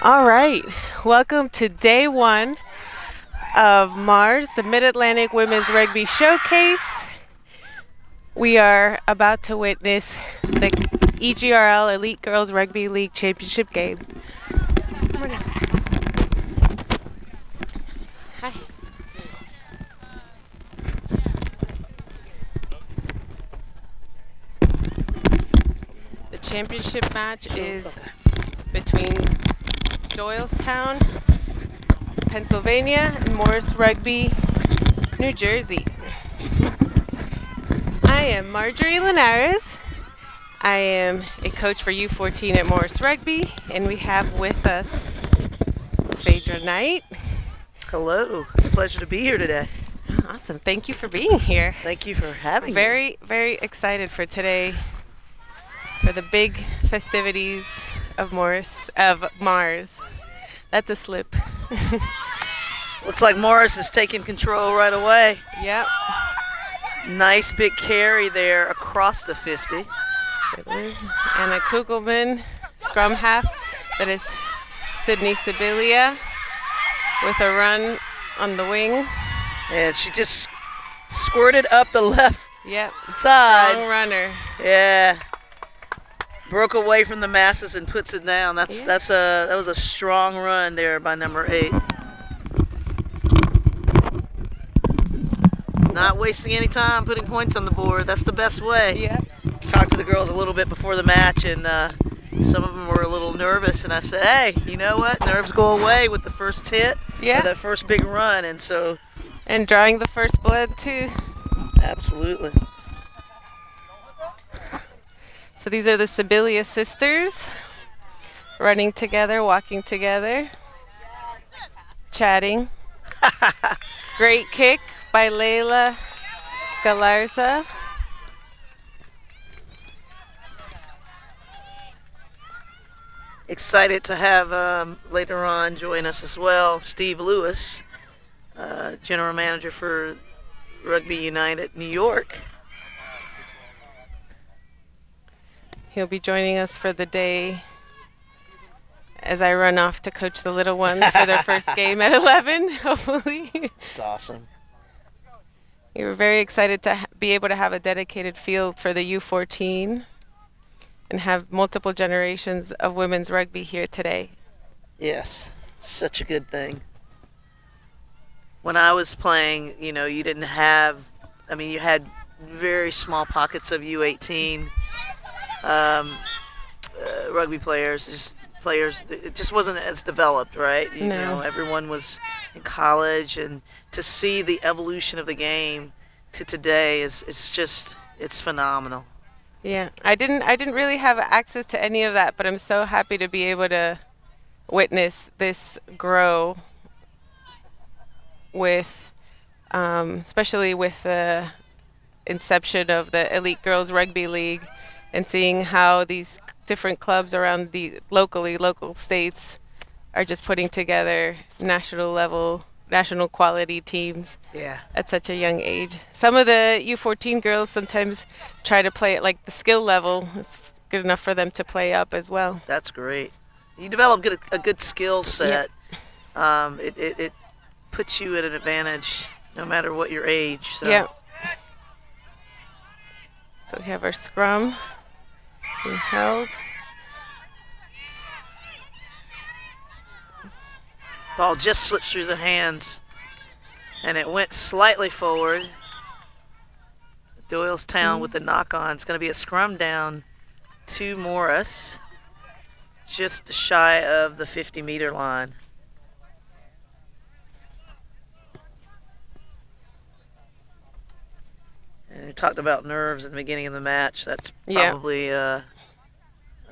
All right, welcome to day one of MAWRS, the Mid-Atlantic Women's Rugby Showcase. We are about to witness the EGRL Elite Girls Rugby League Championship game. Hi. The championship match is between Doylestown, Pennsylvania, and MAWRS Rugby, New Jersey. I am Marjorie Linares. I am a coach for U14 at MAWRS Rugby, and we have with us Phaedra Knight. Hello, it's a pleasure to be here today. Awesome, thank you for being here. Thank you for having me. Very excited for today, for the big festivities of MAWRS. That's a slip. Looks like MAWRS is taking control right away. Yep. Nice big carry there across the 50. It is Anna Kugelman, scrum half. That is Sydney Sibilia with a run on the wing. And she just squirted up the left side. Strong runner. Yeah. Broke away from the masses and puts it down. That was a strong run there by number 8. Not wasting any time putting points on the board. That's the best way. Yeah. Talked to the girls a little bit before the match, and some of them were a little nervous. And I said, "Hey, you know what? Nerves go away with the first hit, or that first big run." And so, and drawing the first blood too. Absolutely. So these are the Sibilia sisters, running together, walking together, chatting. Great kick by Layla Galarza. Excited to have later on join us as well, Steve Lewis, General Manager for Rugby United New York. He'll be joining us for the day as I run off to coach the little ones for their first game at 11, hopefully. It's awesome. We were very excited to be able to have a dedicated field for the U14 and have multiple generations of women's rugby here today. Yes, such a good thing. When I was playing, you didn't have, you had very small pockets of U18 rugby players, it just wasn't as developed, right? You know, everyone was in college, and to see the evolution of the game to today it's phenomenal. Yeah, I didn't really have access to any of that, but I'm so happy to be able to witness this grow with, especially with the inception of the Elite Girls Rugby League, and seeing how these different clubs around the local states are just putting together national quality teams at such a young age. Some of the U14 girls sometimes try to play at like the skill level. It's good enough for them to play up as well. That's great. You develop a good skill set. It puts you at an advantage no matter what your age. So. Yeah. So we have our scrum being held. Ball just slipped through the hands, and it went slightly forward. Doylestown with the knock-on. It's going to be a scrum down to MAWRS, just shy of the 50-meter line. And we talked about nerves at the beginning of the match. That's probably a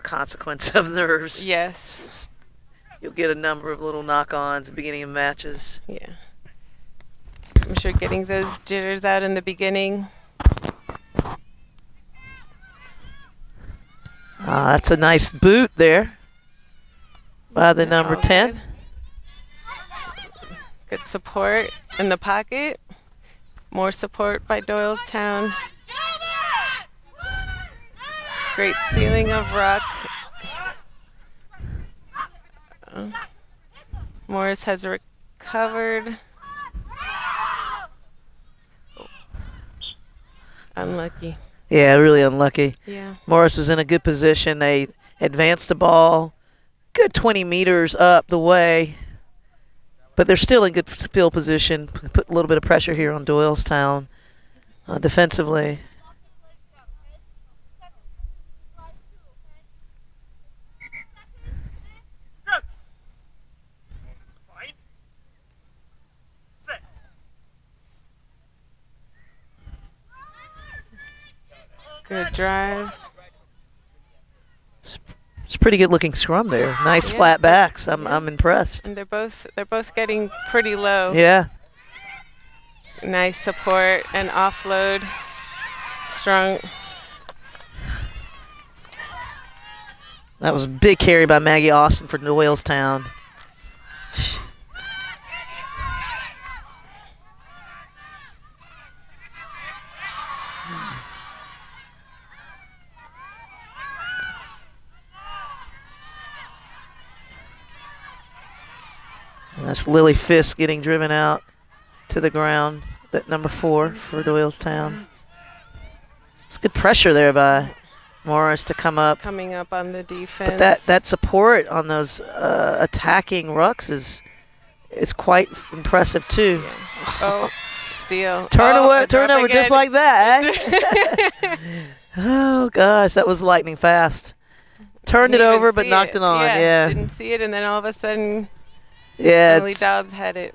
consequence of nerves. Yes. You'll get a number of little knock-ons at the beginning of matches. Yeah. I'm sure getting those jitters out in the beginning That's a nice boot there by the number All 10. Good. Good support in the pocket. More support by Doylestown. Great sealing of ruck. MAWRS has recovered. Unlucky. Yeah, really unlucky. Yeah. MAWRS was in a good position. They advanced the ball good 20 meters up the way, but they're still in good field position. Put a little bit of pressure here on Doylestown defensively. Good drive. It's a pretty good looking scrum there. Nice flat backs. I'm impressed. And they're both getting pretty low. Yeah. Nice support and offload. Strong. That was a big carry by Maggie Austin for Doylestown. And that's Lily Fisk getting driven out to the ground. That number 4 for Doylestown. It's good pressure there by MAWRS to come up. Coming up on the defense. But that support on those attacking rucks is quite impressive too. Yeah. Oh, steal. Turnover just like that. Eh? Oh gosh, that was lightning fast. Turned it over but knocked it on. Yeah. Didn't see it, and then all of a sudden, yeah, Emily Dowds had it.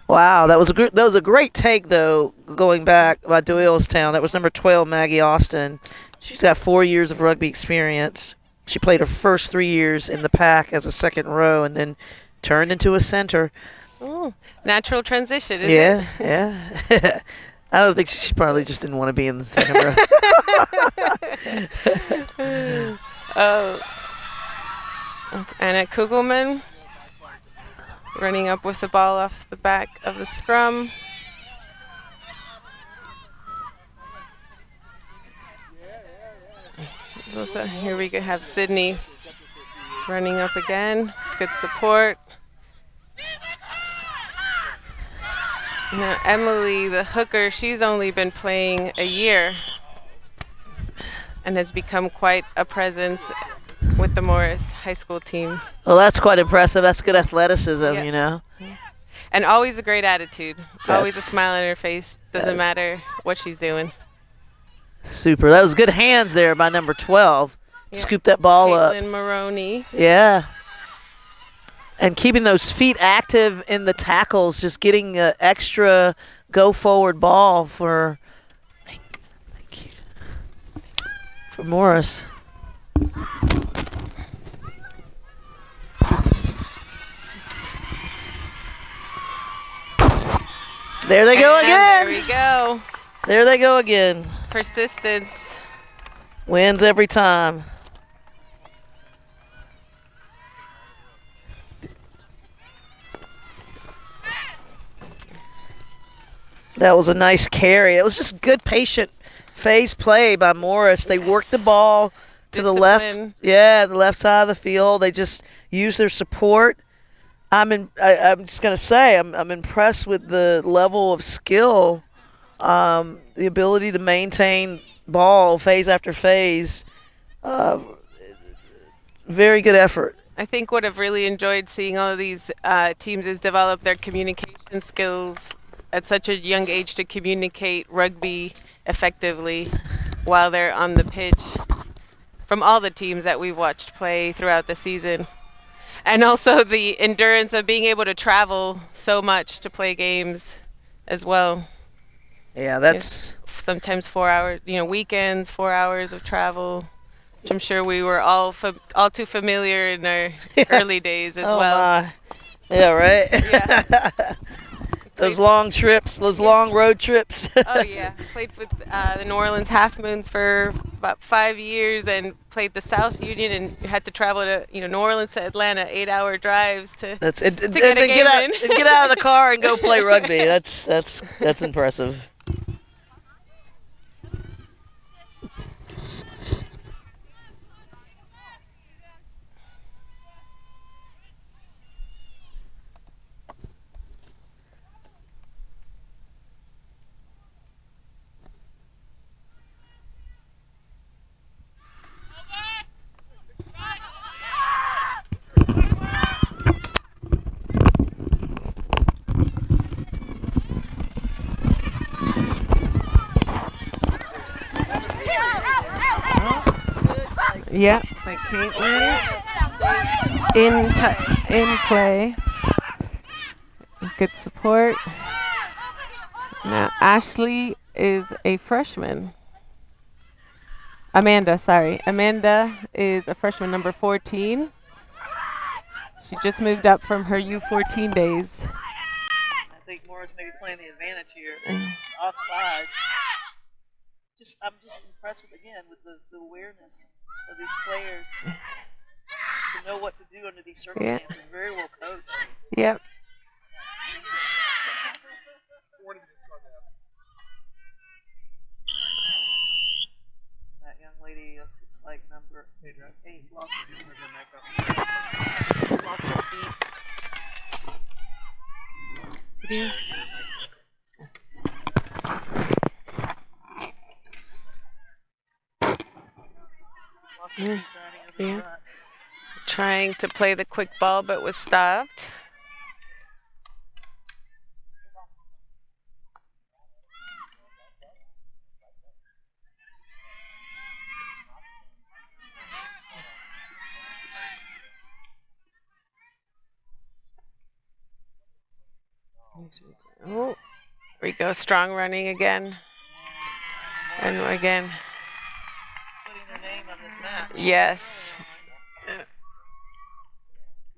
Wow, that was a great take though. Going back by Doylestown, that was number 12, Maggie Austin. She's got 4 years of rugby experience. She played her first 3 years in the pack as a second row, and then turned into a center. Oh, natural transition, isn't it? Yeah. I don't think she probably just didn't want to be in the second row. Oh, that's Anna Kugelman running up with the ball off the back of the scrum. So here we have Sydney running up again. Good support. Now Emily, the hooker, she's only been playing a year and has become quite a presence with the MAWRS high school team. Well, that's quite impressive. That's good athleticism, you know. Yeah. And always a great attitude. Always a smile on her face. Doesn't matter what she's doing. Super. That was good hands there by number 12. Yeah. Scoop that ball up. Caitlin Maroney. Yeah. And keeping those feet active in the tackles, just getting an extra go-forward ball for MAWRS. There they go again. There we go. There they go again. Persistence. Wins every time. That was a nice carry. It was just good, patient phase play by MAWRS. They worked the ball to the left. Yeah, the left side of the field. They just used their support. I'm just gonna say I'm impressed with the level of skill, the ability to maintain ball phase after phase. Very good effort. I think what I've really enjoyed seeing all of these teams is develop their communication skills at such a young age to communicate rugby effectively while they're on the pitch from all the teams that we've watched play throughout the season. And also the endurance of being able to travel so much to play games as well. Yeah, that's sometimes 4 hours, weekends, 4 hours of travel. Which I'm sure we were all too familiar in our early days as well. My. Yeah, right? Yeah. Those long trips, those long road trips. Oh yeah, played with the New Orleans Half Moons for about 5 years, and played the South Union, and had to travel to New Orleans to Atlanta, 8-hour drives to That's it. to And get a then game in. get out of the car and go play rugby. That's impressive. Yeah, by Caitlin in play. Good support. Now Ashley is a freshman. Amanda is a freshman, number 14. She just moved up from her U14 days. I think Morris may be playing the advantage here. Offsides. I'm just impressed with the awareness of these players to know what to do under these circumstances. Yeah. Very well coached. Yep. That young lady looks like number 8. Lost her feet. Yeah. Yeah. Trying to play the quick ball, but was stopped. Oh, we go strong running again. And again. Putting their name on this map. Yes.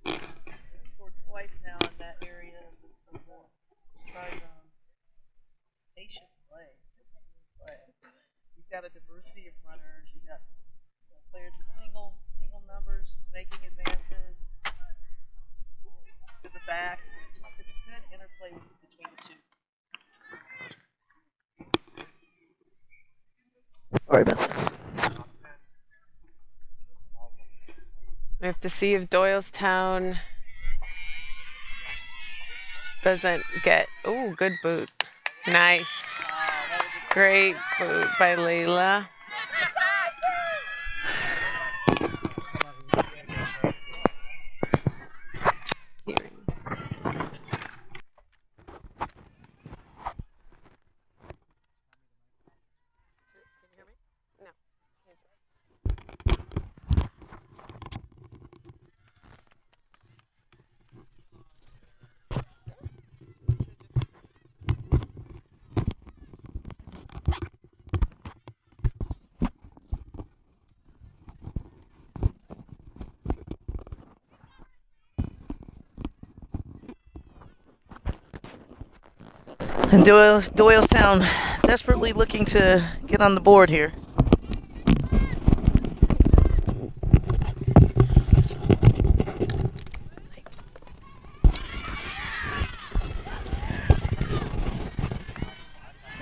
Scored twice now in that area of the tri-zone. Nation play. You've got a diversity of runners. You've got players with single numbers making advances to the backs. It's good interplay between the two. Sorry about that. We have to see if Doylestown doesn't get. Oh, good boot. Nice. Great boot by Layla. And Doylestown desperately looking to get on the board here.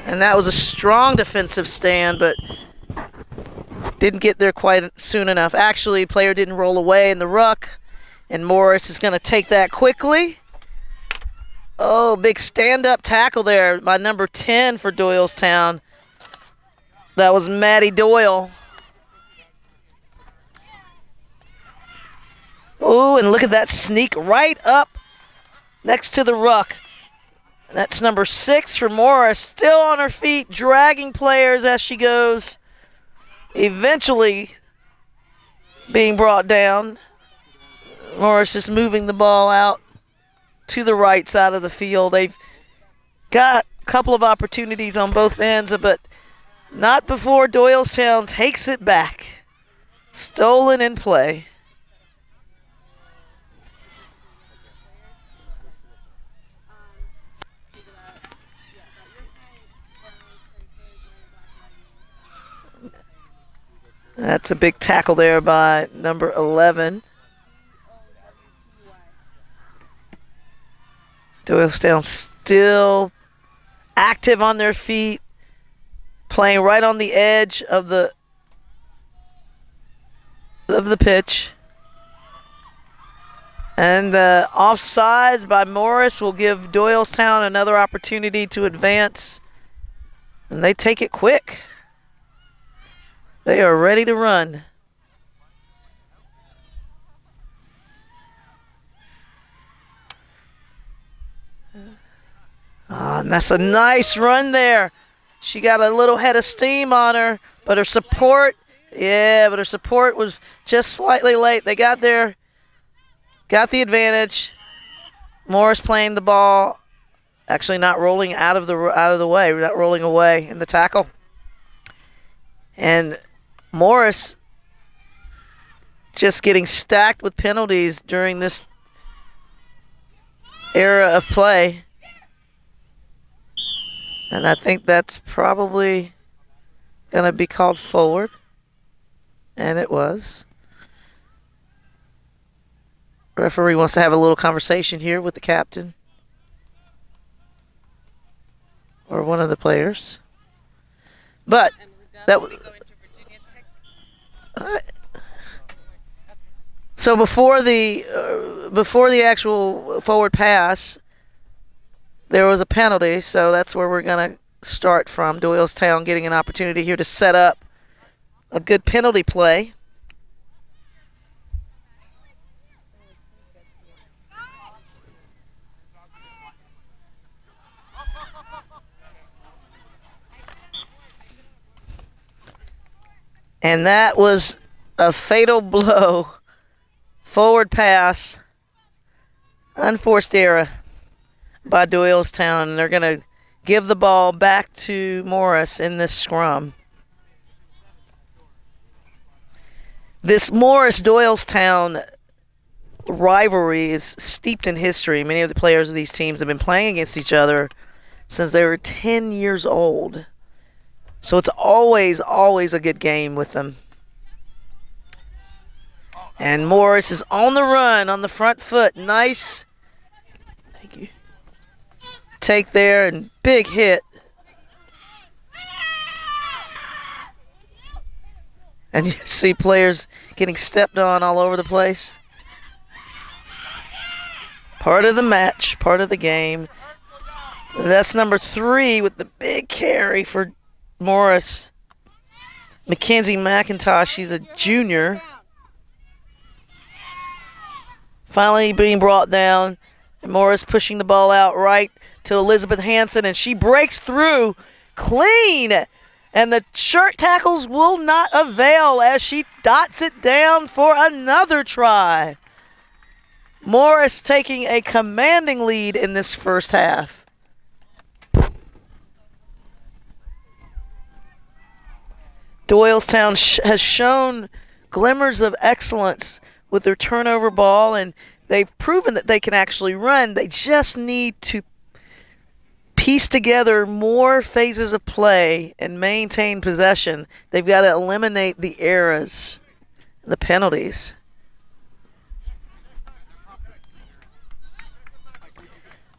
And that was a strong defensive stand, but didn't get there quite soon enough. Actually, player didn't roll away in the ruck, and Morris is going to take that quickly. Oh, big stand-up tackle there by number 10 for Doylestown. That was Maddie Doyle. Oh, and look at that sneak right up next to the ruck. That's number 6 for Morris, still on her feet, dragging players as she goes. Eventually being brought down. Morris just moving the ball out to the right side of the field. They've got a couple of opportunities on both ends, but not before Doylestown takes it back. Stolen in play. That's a big tackle there by number 11. Doylestown still active on their feet, playing right on the edge of the pitch. And the offsides by MAWRS will give Doylestown another opportunity to advance. And they take it quick. They are ready to run. And that's a nice run there. She got a little head of steam on her, but her support, but her support was just slightly late. They got there, got the advantage. MAWRS playing the ball, actually not rolling out of the way, not rolling away in the tackle. And MAWRS just getting stacked with penalties during this era of play. And I think that's probably going to be called forward. And it was. Referee wants to have a little conversation here with the captain. Or one of the players. But that was... So before the actual forward pass, there was a penalty, so that's where we're going to start from. Doylestown getting an opportunity here to set up a good penalty play. And that was a fatal blow. Forward pass. Unforced error by Doylestown, and they're going to give the ball back to MAWRS in this scrum. This MAWRS-Doylestown rivalry is steeped in history. Many of the players of these teams have been playing against each other since they were 10 years old. So it's always a good game with them. And MAWRS is on the run, on the front foot. Nice. Thank you. Take there and big hit. And you see players getting stepped on all over the place. Part of the match, part of the game. That's number 3 with the big carry for MAWRS. Mackenzie McIntosh, she's a junior. Finally being brought down. And MAWRS pushing the ball out right to Elizabeth Hansen, and she breaks through clean. And the shirt tackles will not avail as she dots it down for another try. MAWRS taking a commanding lead in this first half. Doylestown has shown glimmers of excellence with their turnover ball, and they've proven that they can actually run. They just need to piece together more phases of play and maintain possession. They've got to eliminate the errors, the penalties. I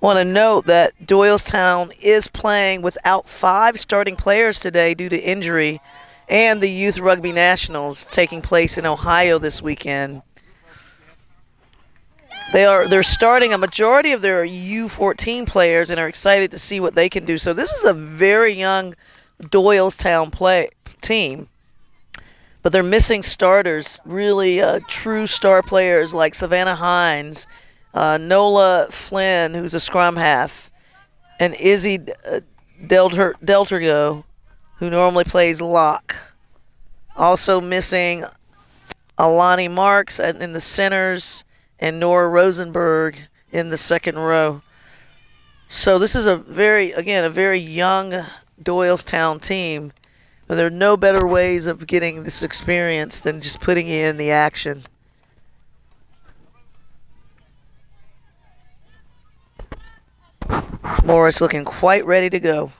want to note that Doylestown is playing without 5 starting players today due to injury, and the Youth Rugby Nationals taking place in Ohio this weekend. They're starting a majority of their U14 players and are excited to see what they can do. So this is a very young Doylestown team. But they're missing starters, really true star players like Savannah Hines, Nola Flynn, who's a scrum half, and Izzy Deltergo, who normally plays lock. Also missing Alani Marks in the centers, and Nora Rosenberg in the second row. So this is a very young Doylestown team. But there are no better ways of getting this experience than just putting in the action. MAWRS looking quite ready to go.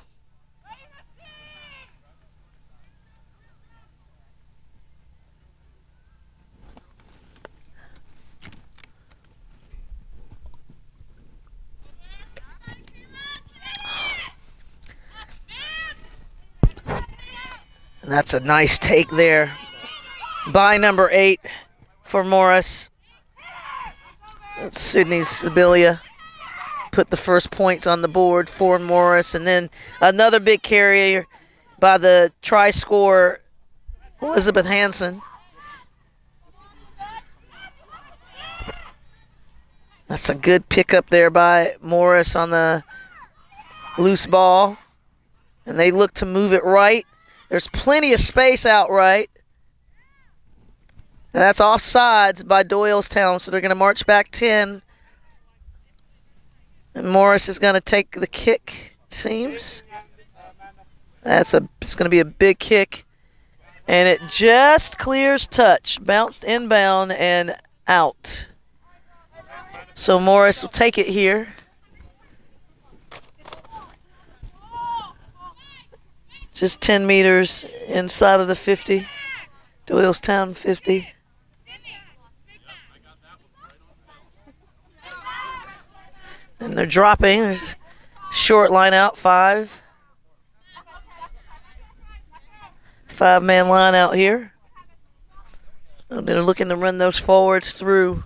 That's a nice take there by number 8 for Morris. Sydney Sibilia put the first points on the board for Morris. And then another big carry by the try scorer, Elizabeth Hansen. That's a good pickup there by Morris on the loose ball. And they look to move it right. There's plenty of space out right. And that's offsides by Doylestown, so they're going to march back 10. And Morris is going to take the kick, it seems. It's going to be a big kick. And it just clears touch. Bounced inbound and out. So Morris will take it here. Just 10 meters inside of the 50. Doylestown 50. And they're dropping. There's short line out, 5. 5-man line out here. And they're looking to run those forwards through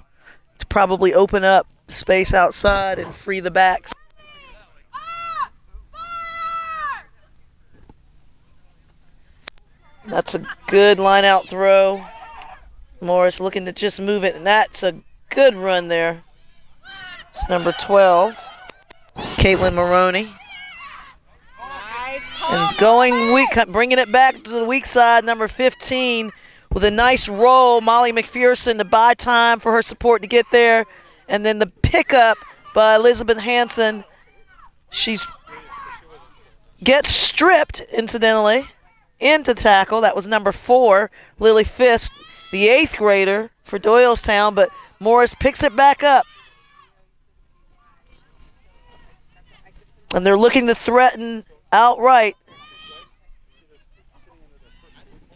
to probably open up space outside and free the backs. That's a good line out throw. Morris looking to just move it, and that's a good run there. It's number 12, Caitlin Maroney. And going weak, bringing it back to the weak side, number 15, with a nice roll. Molly McPherson, the buy time for her support to get there. And then the pickup by Elizabeth Hansen. She's gets stripped, incidentally, into tackle. That was number 4, Lily Fisk, the 8th grader for Doylestown, but Morris picks it back up. And they're looking to threaten outright.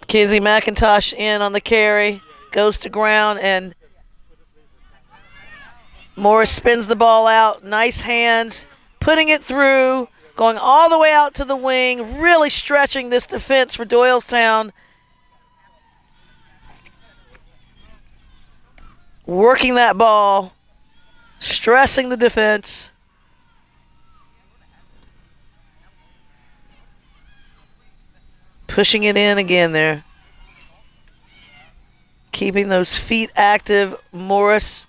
Kizzy McIntosh in on the carry, goes to ground, and Morris spins the ball out. Nice hands, putting it through, going all the way out to the wing, really stretching this defense for Doylestown. Working that ball, stressing the defense. Pushing it in again there. Keeping those feet active. Morris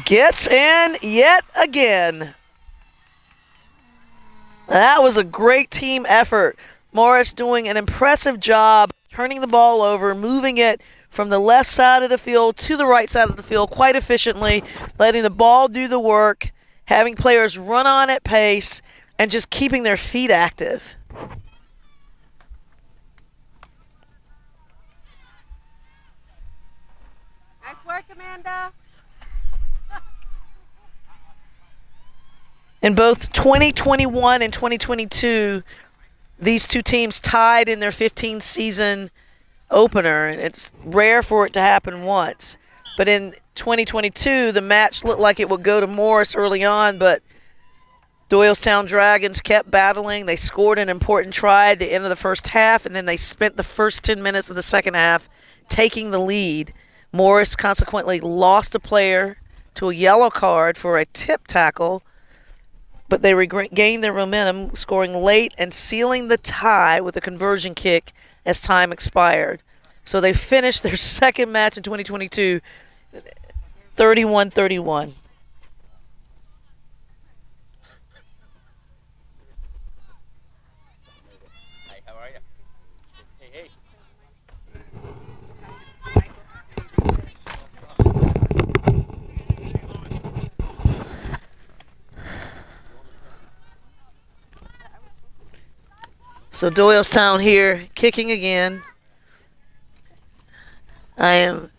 gets in yet again. That was a great team effort. Morris doing an impressive job turning the ball over, moving it from the left side of the field to the right side of the field quite efficiently, letting the ball do the work, having players run on at pace, and just keeping their feet active. Nice work, Amanda. In both 2021 and 2022, these two teams tied in their 15-season opener, and it's rare for it to happen once. But in 2022, the match looked like it would go to Morris early on, but Doylestown Dragons kept battling. They scored an important try at the end of the first half, and then they spent the first 10 minutes of the second half taking the lead. Morris consequently lost a player to a yellow card for a tip tackle, but they regained their momentum, scoring late and sealing the tie with a conversion kick as time expired. So they finished their second match in 2022 31-31. So Doylestown here, kicking again. I am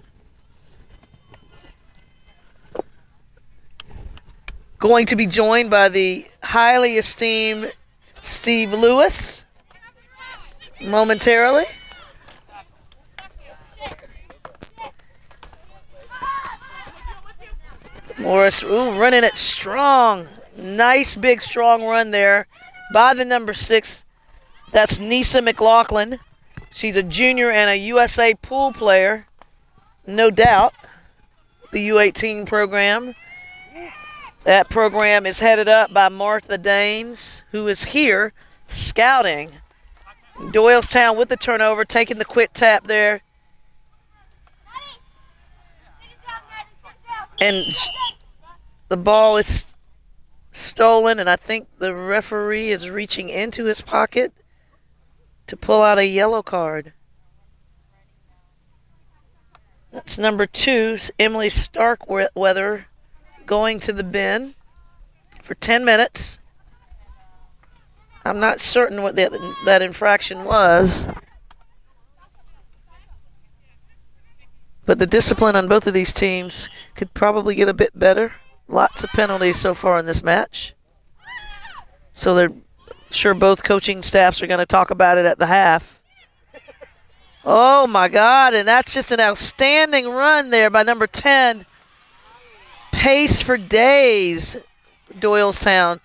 going to be joined by the highly esteemed Steve Lewis momentarily. Morris, running it strong. Nice, big, strong run there by the number 6, That's Nisa McLaughlin. She's a junior and a USA pool player, no doubt. The U18 program. That program is headed up by Martha Daines, who is here scouting. Doylestown with the turnover, taking the quick tap there. And the ball is stolen, and I think the referee is reaching into his pocket to pull out a yellow card. That's number 2, Emily Starkweather, going to the bin for 10 minutes. I'm not certain what that infraction was. But the discipline on both of these teams could probably get a bit better. Lots of penalties so far in this match. So they're sure both coaching staffs are going to talk about it at the half. Oh, my God, and that's just an outstanding run there by number 10. Pace for days, Doylestown.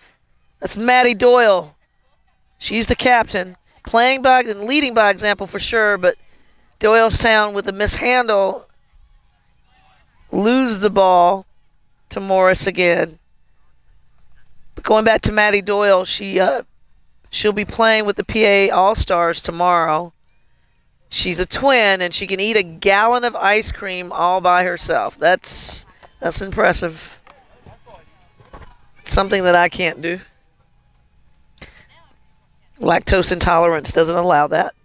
That's Maddie Doyle. She's the captain, playing by and leading by example for sure, but Doylestown with a mishandle lose the ball to Morris again. But going back to Maddie Doyle, she'll be playing with the PA All-Stars tomorrow. She's a twin, and she can eat a gallon of ice cream all by herself. That's impressive. It's something that I can't do. Lactose intolerance doesn't allow that.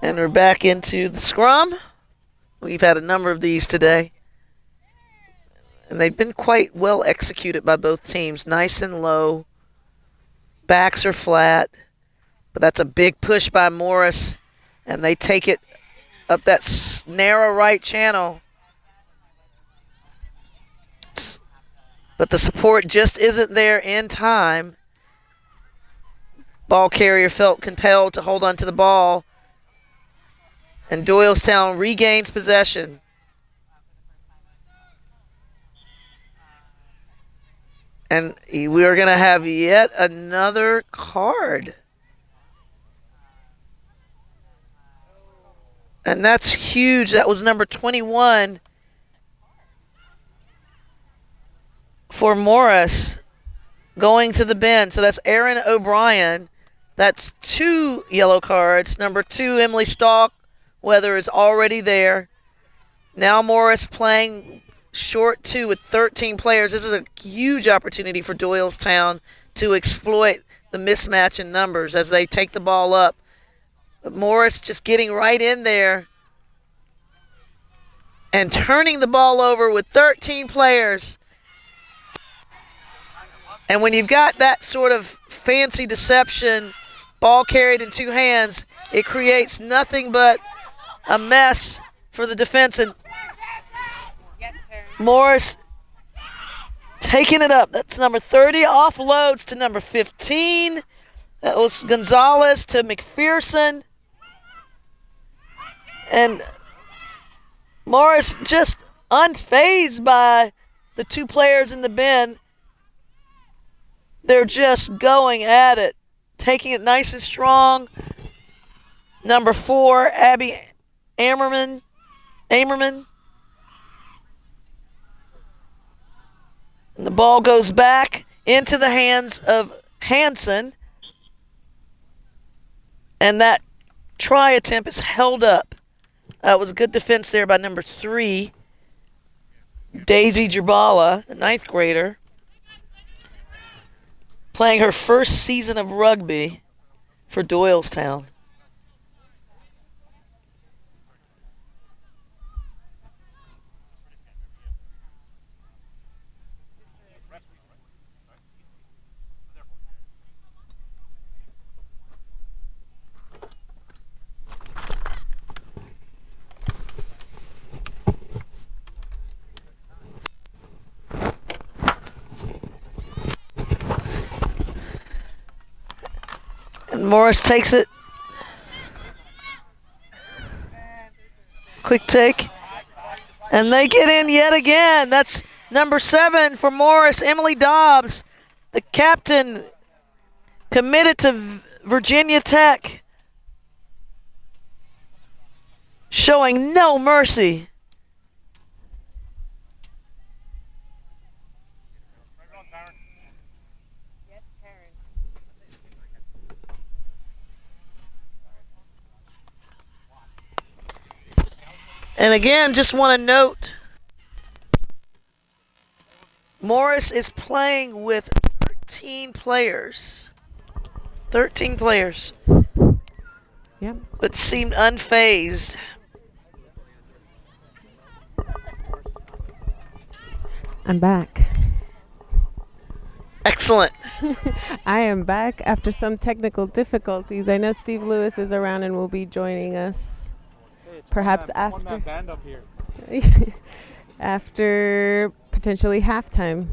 And we're back into the scrum. We've had a number of these today. And they've been quite well executed by both teams. Nice and low. Backs are flat. But that's a big push by Morris. And they take it up that narrow right channel. But the support just isn't there in time. Ball carrier felt compelled to hold on to the ball. And Doylestown regains possession. And we are going to have yet another card. And that's huge. That was number 21 for Morris going to the bin. So that's Erin O'Brien. That's 2 yellow cards. Number 2, Emily Starkweather is already there. Now Morris playing short 2 with 13 players. This is a huge opportunity for Doylestown to exploit the mismatch in numbers as they take the ball up. But Morris just getting right in there and turning the ball over with 13 players. And when you've got that sort of fancy deception, ball carried in 2 hands, it creates nothing but a mess for the defense. And Morris taking it up. That's number 30, offloads to number 15. That was Gonzalez to McPherson. And Morris just unfazed by the 2 players in the bin. They're just going at it, taking it nice and strong. Number 4, Abby Amerman. And the ball goes back into the hands of Hansen. And that try attempt is held up. It was a good defense there by number 3, Daisy Jabala, the 9th grader, playing her first season of rugby for Doylestown. And Morris takes it. Quick take. And they get in yet again. That's number 7 for Morris, Emily Dobbs, the captain, Committed to Virginia Tech. Showing no mercy. And again, just want to note, MAWRS is playing with 13 players. 13 players. Yep. But seemed unfazed. I'm back. Excellent. I am back after some technical difficulties. I know Steve Lewis is around and will be joining us. Hey, Perhaps one after man band up here. after potentially halftime.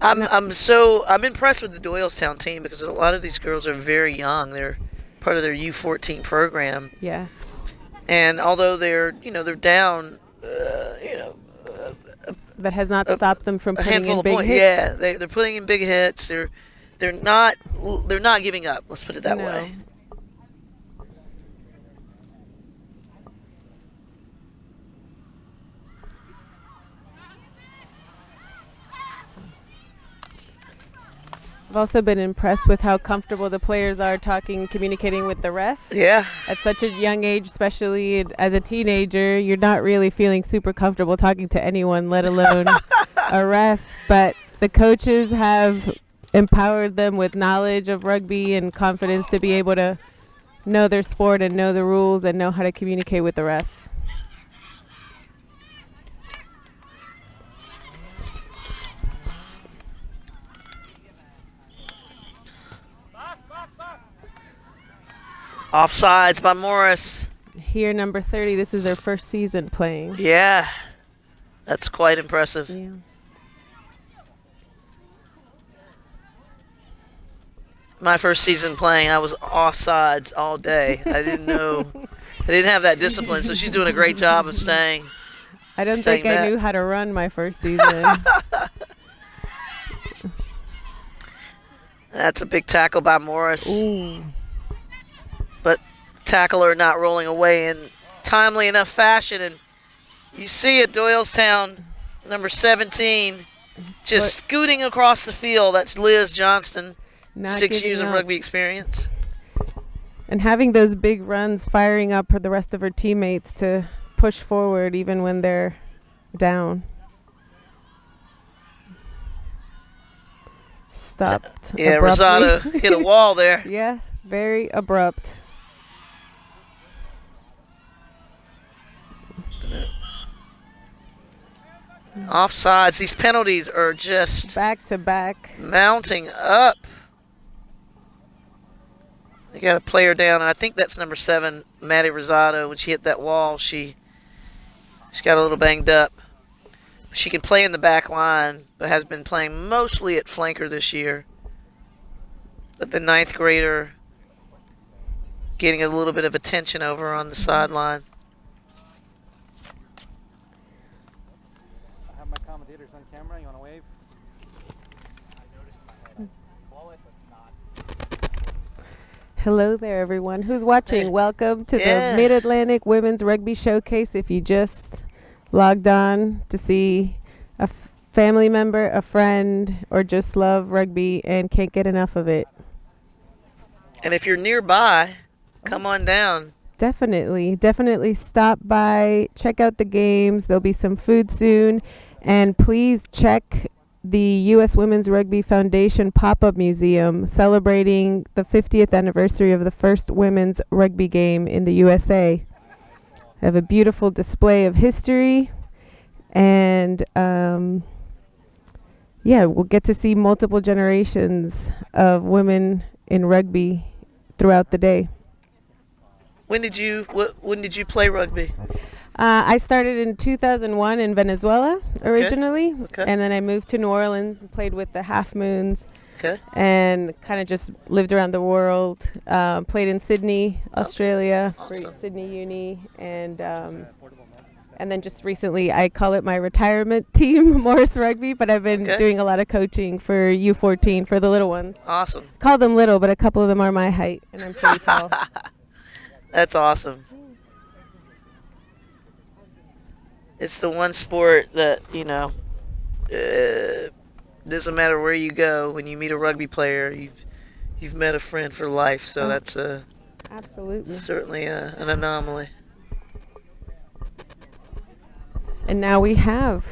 I'm impressed with the Doylestown team because a lot of these girls are very young. They're part of their U14 program. Yes. And although they're down, that has not stopped them from a putting handful in of big points. hits. Yeah, they're putting in big hits. They're not giving up. Let's put it that way. I've also been impressed with how comfortable the players are communicating with the ref. Yeah. At such a young age, especially as a teenager, you're not really feeling super comfortable talking to anyone, let alone a ref. But the coaches have empowered them with knowledge of rugby and confidence to be able to know their sport and know the rules and know how to communicate with the ref. Offsides by MAWRS. Here, number 30, this is their first season playing. Yeah, that's quite impressive. Yeah. My first season playing, I was offsides all day. I didn't know. I didn't have that discipline, so she's doing a great job of staying. I don't think I knew how to run my first season. That's a big tackle by MAWRS. Ooh. But tackler not rolling away in timely enough fashion. And you see it, Doylestown, number 17, just scooting across the field. That's Liz Johnston, 6 years of rugby experience. And having those big runs, firing up for the rest of her teammates to push forward even when they're down. Stopped. Yeah, abruptly. Rosado hit a wall there. Yeah, very abrupt. Offsides. These penalties are just back to back, mounting up. They got a player down, and I think that's number 7, Maddie Rosado. When she hit that wall, she got a little banged up. She can play in the back line, but has been playing mostly at flanker this year. But the 9th grader getting a little bit of attention over on the sideline. I have my commentators on camera. You want to wave? Hello there, everyone who's watching. Welcome to the Mid-Atlantic Women's Rugby Showcase. If you just logged on to see a family member, a friend, or just love rugby and can't get enough of it. And if you're nearby, come on down. Definitely stop by, check out the games. There'll be some food soon. And please check the U.S. Women's Rugby Foundation pop-up museum celebrating the 50th anniversary of the first women's rugby game in the USA. I have a beautiful display of history, and we'll get to see multiple generations of women in rugby throughout the day. When did you play rugby? I started in 2001 in Venezuela originally, Okay. and then I moved to New Orleans and played with the Half Moons, Okay. and kind of just lived around the world. Played in Sydney, Australia, Awesome. for Sydney Uni, and then just recently, I call it my retirement team, MAWRS Rugby, but I've been Okay. doing a lot of coaching for U14 for the little ones. Awesome. Call them little, but a couple of them are my height, and I'm pretty tall. That's awesome. It's the one sport that, doesn't matter where you go. When you meet a rugby player, you've met a friend for life. So that's Absolutely. certainly an anomaly. And now we have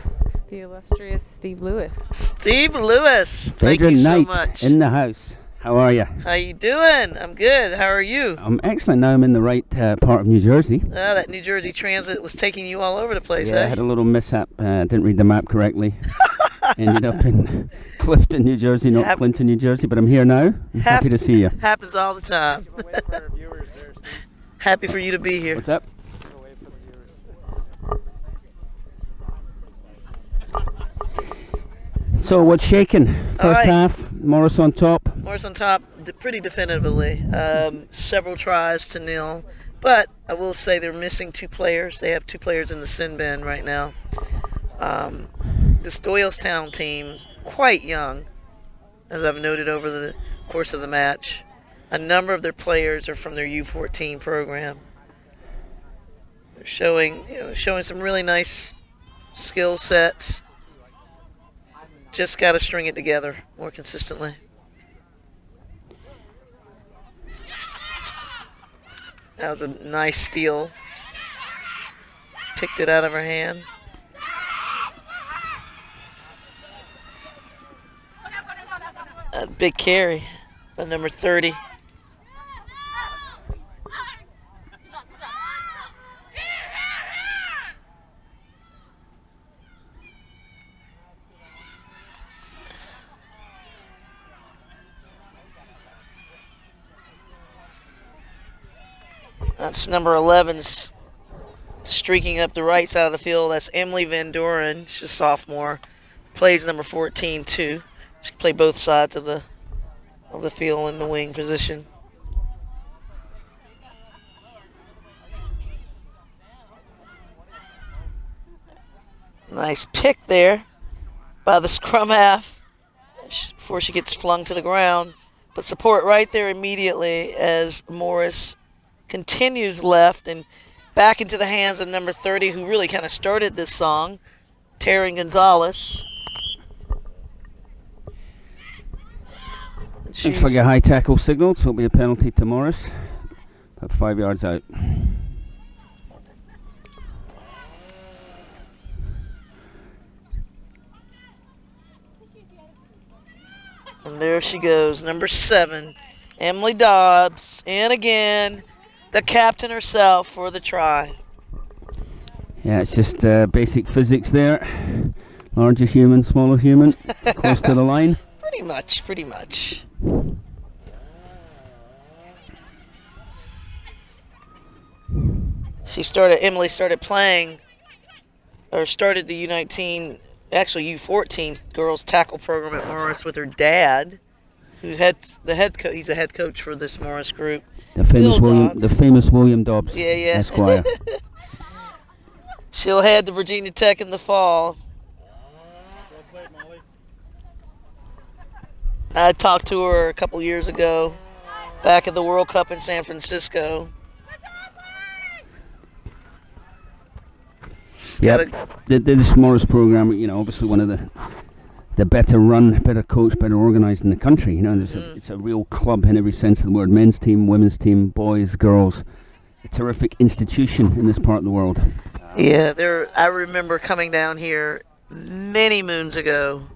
the illustrious Steve Lewis. Steve Lewis, thank Phaedra you so Knight much. in the house. How are you? How you doing? I'm good. How are you? I'm excellent. Now I'm in the right part of New Jersey. That New Jersey transit was taking you all over the place, Yeah, I eh? had a little mishap. Didn't read the map correctly. Ended up in Clifton, New Jersey, not Clinton, New Jersey. But I'm here now. I'm happy to see you. Happens all the time. Give a wave for our viewers there, Steve. Happy for you to be here. What's up? Give a wave for the viewers. So what's shaking? All First right. half, Morris on top. Morris on top, pretty definitively. Several tries to nil. But I will say they're missing two players. They have two players in the sin bin right now. This Doylestown team's quite young, as I've noted over the course of the match. A number of their players are from their U14 program. They're showing some really nice skill sets. Just got to string it together more consistently. That was a nice steal. Picked it out of her hand. A big carry by number 30. That's number 11's streaking up the right side of the field. That's Emily Van Doren. She's a sophomore. Plays number 14 too. She can play both sides of the field in the wing position. Nice pick there by the scrum half before she gets flung to the ground. But support right there immediately as Morris continues left and back into the hands of number 30, who really kind of started this song, Taryn Gonzalez. Looks like a high tackle signal, so it'll be a penalty to Morris. About 5 yards out. And there she goes, number 7, Emily Dobbs. And again, the captain herself for the try. Yeah, it's just basic physics there. Larger human, smaller human, close to the line. Pretty much. Emily started playing, or started the U19, actually U14 girls tackle program at Morris with her dad, he's a head coach for this Morris group. The famous Bill William Dobbs, Yeah. Esquire. She'll head to Virginia Tech in the fall. Well played, Molly. I talked to her a couple years ago, back at the World Cup in San Francisco. Yep. This Morris program, obviously one of the better run, better coached, better organised in the country. It's a real club in every sense of the word. Men's team, women's team, boys, girls. A terrific institution in this part of the world. Yeah, I remember coming down here many moons ago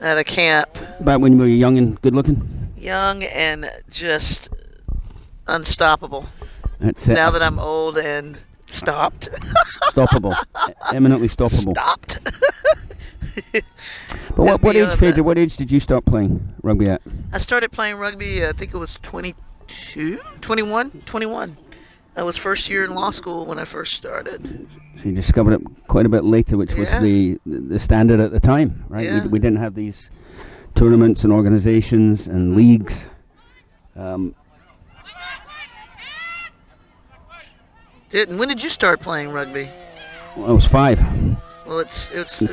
at a camp. Back when you were young and good looking? Young and just unstoppable. That's it. Now that I'm old and stopped. Stoppable. Eminently stoppable. Stopped. But what age, Phaedra, what age did you start playing rugby at? I started playing rugby, I think it was 21. I was first year in law school when I first started. So you discovered it quite a bit later, which was the standard at the time, right? Yeah. We didn't have these tournaments and organizations and leagues. When did you start playing rugby? Well, I was 5. Well, it's So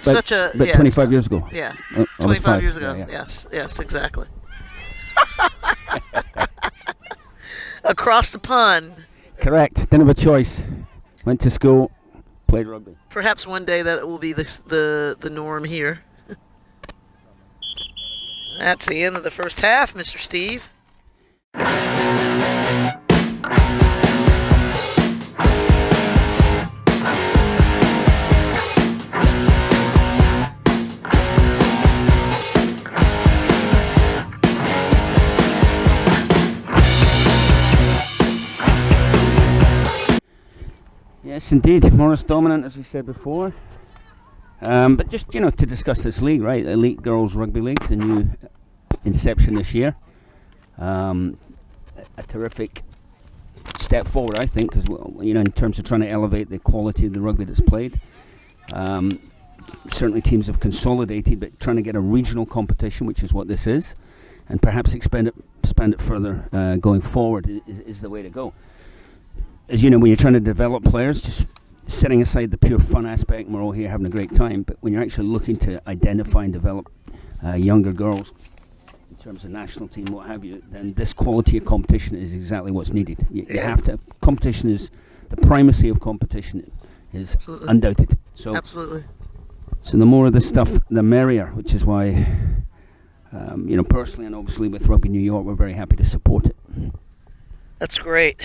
such a about 25 years ago. Yeah, I was 25 5. years ago. Yeah. Yes, exactly. Across the pond. Correct. Didn't have a choice. Went to school, played rugby. Perhaps one day that will be the norm here. That's the end of the first half, Mr. Steve. Yes, indeed. Morris dominant, as we said before. But just, to discuss this league, right? Elite Girls Rugby League, the new inception this year. A terrific step forward, I think, because, in terms of trying to elevate the quality of the rugby that's played. Certainly teams have consolidated, but trying to get a regional competition, which is what this is, and perhaps expand it further going forward is the way to go. As you know, when you're trying to develop players, just setting aside the pure fun aspect, and we're all here having a great time, but when you're actually looking to identify and develop younger girls in terms of national team, what have you, then this quality of competition is exactly what's needed. You have to. Competition is the primacy of competition is Absolutely. undoubted. So Absolutely. So the more of this stuff, the merrier, which is why, personally and obviously with Rugby New York, we're very happy to support it. That's great.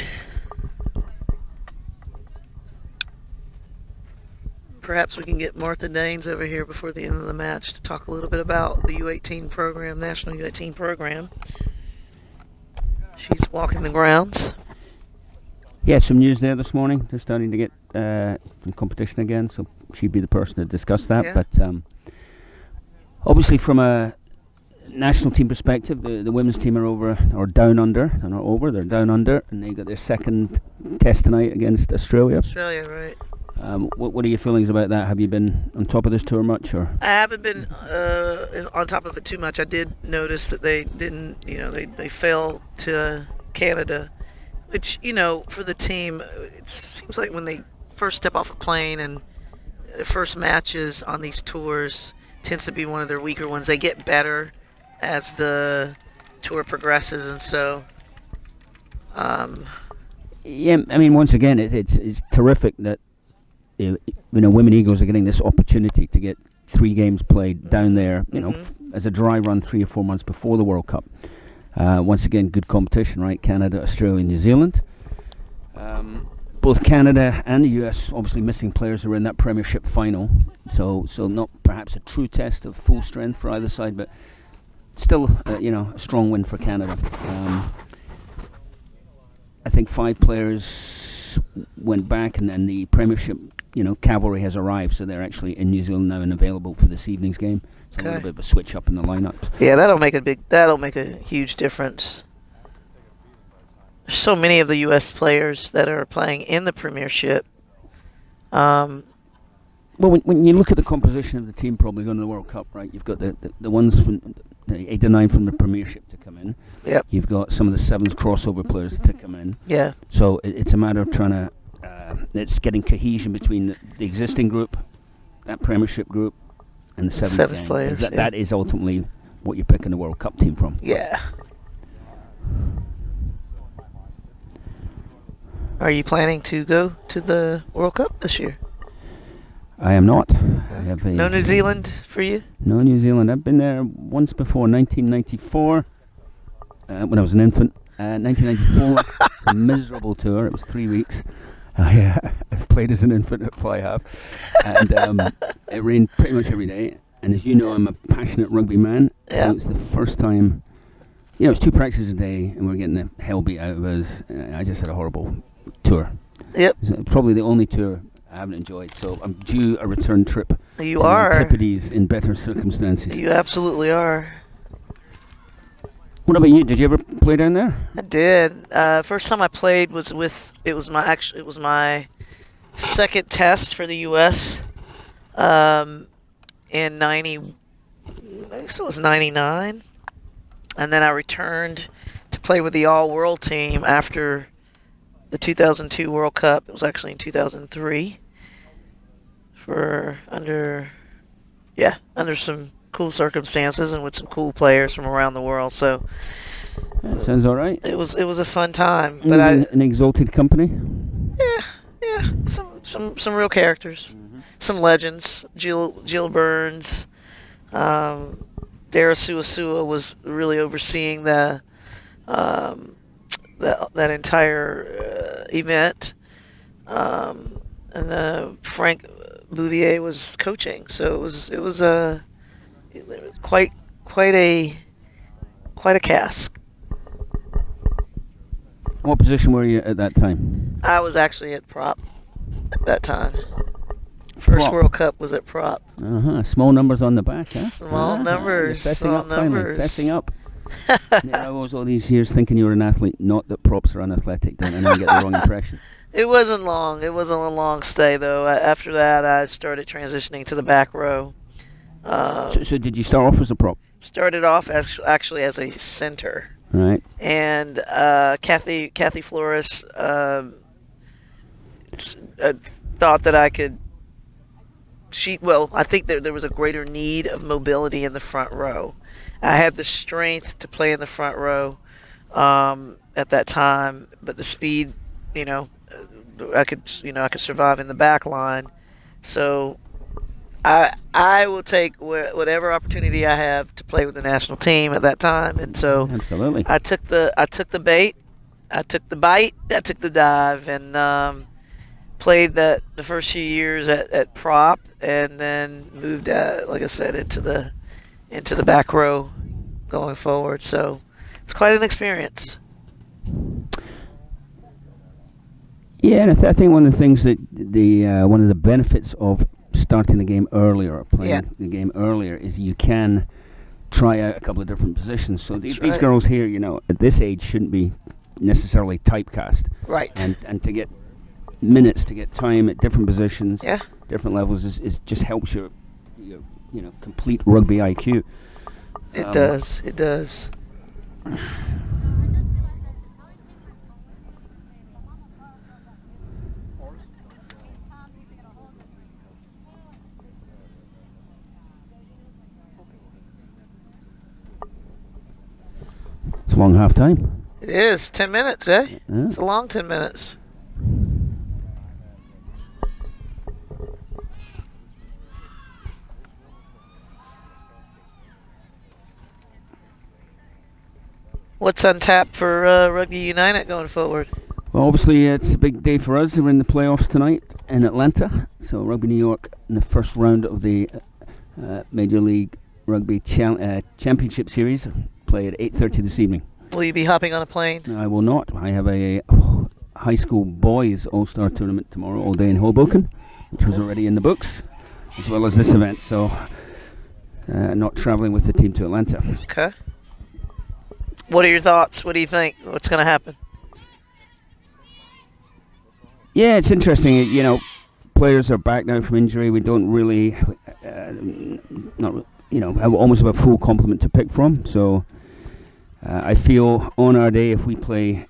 Perhaps we can get Martha Daines over here before the end of the match to talk a little bit about the U18 program, National U18 program. She's walking the grounds. Yeah, some news there this morning. They're starting to get some competition again, so she'd be the person to discuss that. Yeah. But obviously from a national team perspective, the women's team are down under. They're not over, they're down under, and they got their second test tonight against Australia. Australia, right. What are your feelings about that? Have you been on top of this tour much, or? I haven't been on top of it too much. I did notice that they didn't, they fell to Canada, which, for the team, it seems like when they first step off a plane and the first matches on these tours tends to be one of their weaker ones. They get better as the tour progresses, and so. Yeah, I mean, once again, it's terrific that Women Eagles are getting this opportunity to get 3 games played down there, as a dry run 3 or 4 months before the World Cup. Once again, good competition, right? Canada, Australia, New Zealand. Both Canada and the US obviously missing players who are in that Premiership final. So not perhaps a true test of full strength for either side, but still, a strong win for Canada. I think 5 players went back, and then the Premiership, cavalry has arrived, so they're actually in New Zealand now and available for this evening's game. So a little bit of a switch up in the lineups. Yeah, that'll make a huge difference. There's so many of the U.S. players that are playing in the Premiership. Well, when you look at the composition of the team probably going to the World Cup, right, you've got the ones from the 8 to 9 from the Premiership to come in. Yep. You've got some of the 7s crossover players to come in. Yeah. So it's a matter of trying to, it's getting cohesion between the existing group, that Premiership group, and the 7th players. That is ultimately what you're picking the World Cup team from. Yeah. Are you planning to go to the World Cup this year? I am not. I have No New Zealand for you? No New Zealand. I've been there once before, 1994, when I was an infant. 1994, it's a miserable tour. It was 3 weeks. I played as an infant at fly half, and it rained pretty much every day. And as you know, I'm a passionate rugby man. Yeah. It was the first time, it was 2 practices a day, and we were getting the hell beat out of us. I just had a horrible tour. Yep. It's probably the only tour I haven't enjoyed, so I'm due a return trip. You to are. the Antipodes in better circumstances. You absolutely are. What about you? Did you ever play down there? I did. First time I played was it was my second test for the U.S. In I guess it was 99, and then I returned to play with the all-world team after the 2002 World Cup. It was actually in 2003 under some cool circumstances and with some cool players from around the world. So That sounds all right. it was a fun time. But an exalted company. Yeah, some real characters, some legends. Jill Burns, Dara Suasua was really overseeing that entire event, and Frank Bouvier was coaching. So it was quite a cast. What position were you at that time? I was actually at prop at that time. First Prop. World Cup was at prop. Small numbers on the back, huh? Small numbers. You're fessing Small up finally. numbers. Fessing up. Yeah, I was all these years thinking you were an athlete. Not that props are unathletic. Don't I get the wrong impression. It wasn't long. It wasn't a long stay, though. After that, I started transitioning to the back row. So did you start off as a prop? Started off actually as a center. Right. And Kathy Flores thought that I could. I think there was a greater need of mobility in the front row. I had the strength to play in the front row at that time, but the speed, I could survive in the back line. So I will take whatever opportunity I have to play with the national team at that time, and so Absolutely. I took the bait, I took the bite, I took the dive, and played the first few years at prop, and then moved, like I said, into the back row going forward. So it's quite an experience. Yeah, and I think one of the things that one of the benefits of starting the game earlier, or playing the game earlier, is you can try out a couple of different positions. So these girls here, at this age, shouldn't be necessarily typecast. Right. And to get minutes, to get time at different positions, Yeah. different levels, is just helps your complete rugby IQ. It does. It does. It's a long half time. It is 10 minutes, eh? Yeah. It's a long 10 minutes. What's on tap for Rugby United going forward? Well, obviously, it's a big day for us. We're in the playoffs tonight in Atlanta. So Rugby New York in the first round of the Major League Rugby Championship Series play at 8:30 this evening. Will you be hopping on a plane? I will not. I have a high school boys all-star tournament tomorrow all day in Hoboken, which was already in the books, as well as this event. So not traveling with the team to Atlanta. Okay. What are your thoughts? What do you think? What's going to happen? Yeah, it's interesting. Players are back now from injury. We don't really, have almost have a full complement to pick from. So I feel on our day, if we play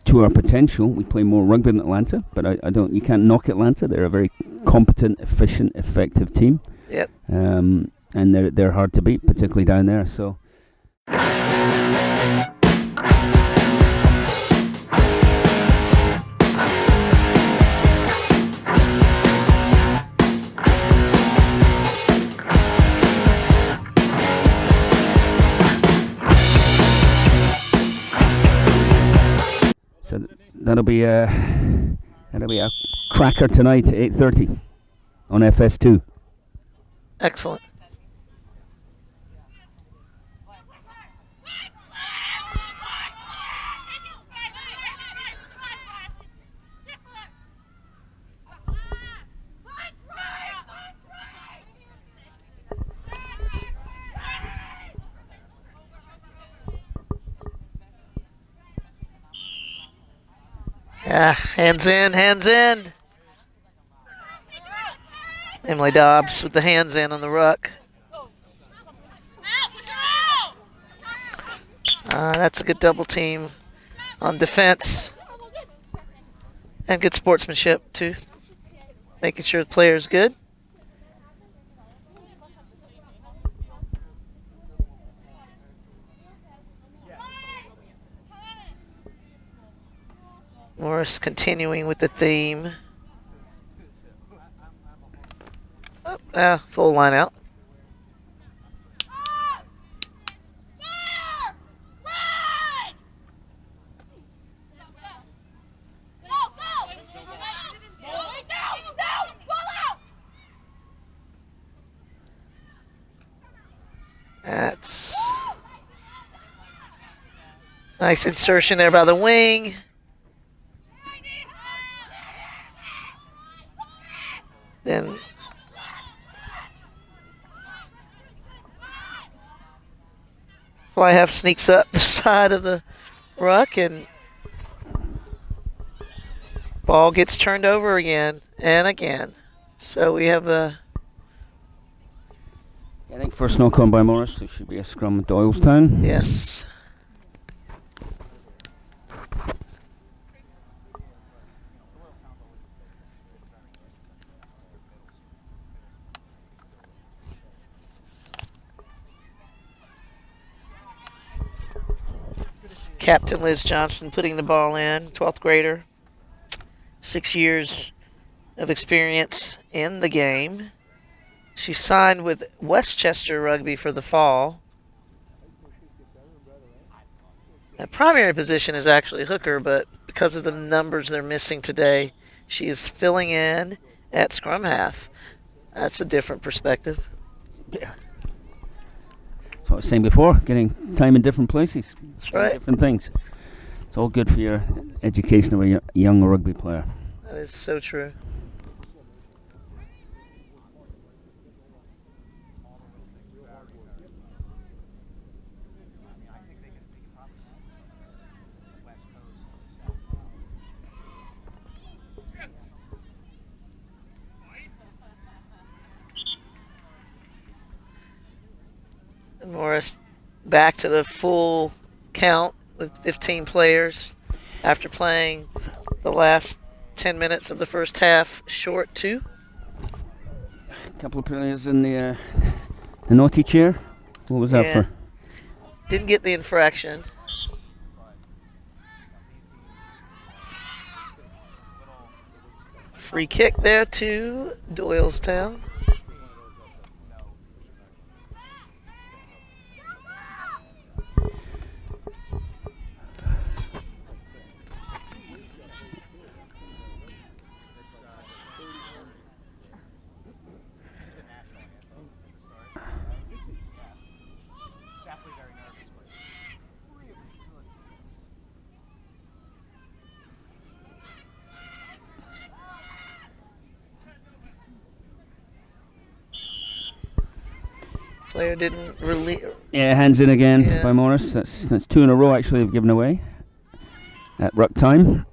to our potential, we play more rugby than Atlanta. But I don't. You can't knock Atlanta. They're a very competent, efficient, effective team. Yep. And they're hard to beat, particularly down there. So. So that'll be a cracker tonight at 8:30 on FS2. Excellent. Hands in, hands in. Emily Dobbs with the hands in on the ruck. That's a good double team on defense. And good sportsmanship, too. Making sure the player's good. Morris continuing with the theme. Full line out. That's nice insertion there by the wing. Then fly half sneaks up the side of the ruck and ball gets turned over again and again. So we have a... I think first knock on by Morris, there should be a scrum at Doylestown. Yes. Captain Liz Johnson putting the ball in, 12th grader. 6 years of experience in the game. She signed with Westchester Rugby for the fall. Her primary position is actually hooker, but because of the numbers they're missing today, she is filling in at scrum half. That's a different perspective. Yeah. So I was saying before, getting time in different places. That's right. Different things. It's all good for your education of a young rugby player. That is so true. Morris back to the full count with 15 players after playing the last 10 minutes of the first half short too. A couple of players in the naughty chair. What was that for? Didn't get the infraction. Free kick there to Doylestown. Player didn't really. Yeah, hands in again by Morris. That's two in a row actually they've given away at ruck time.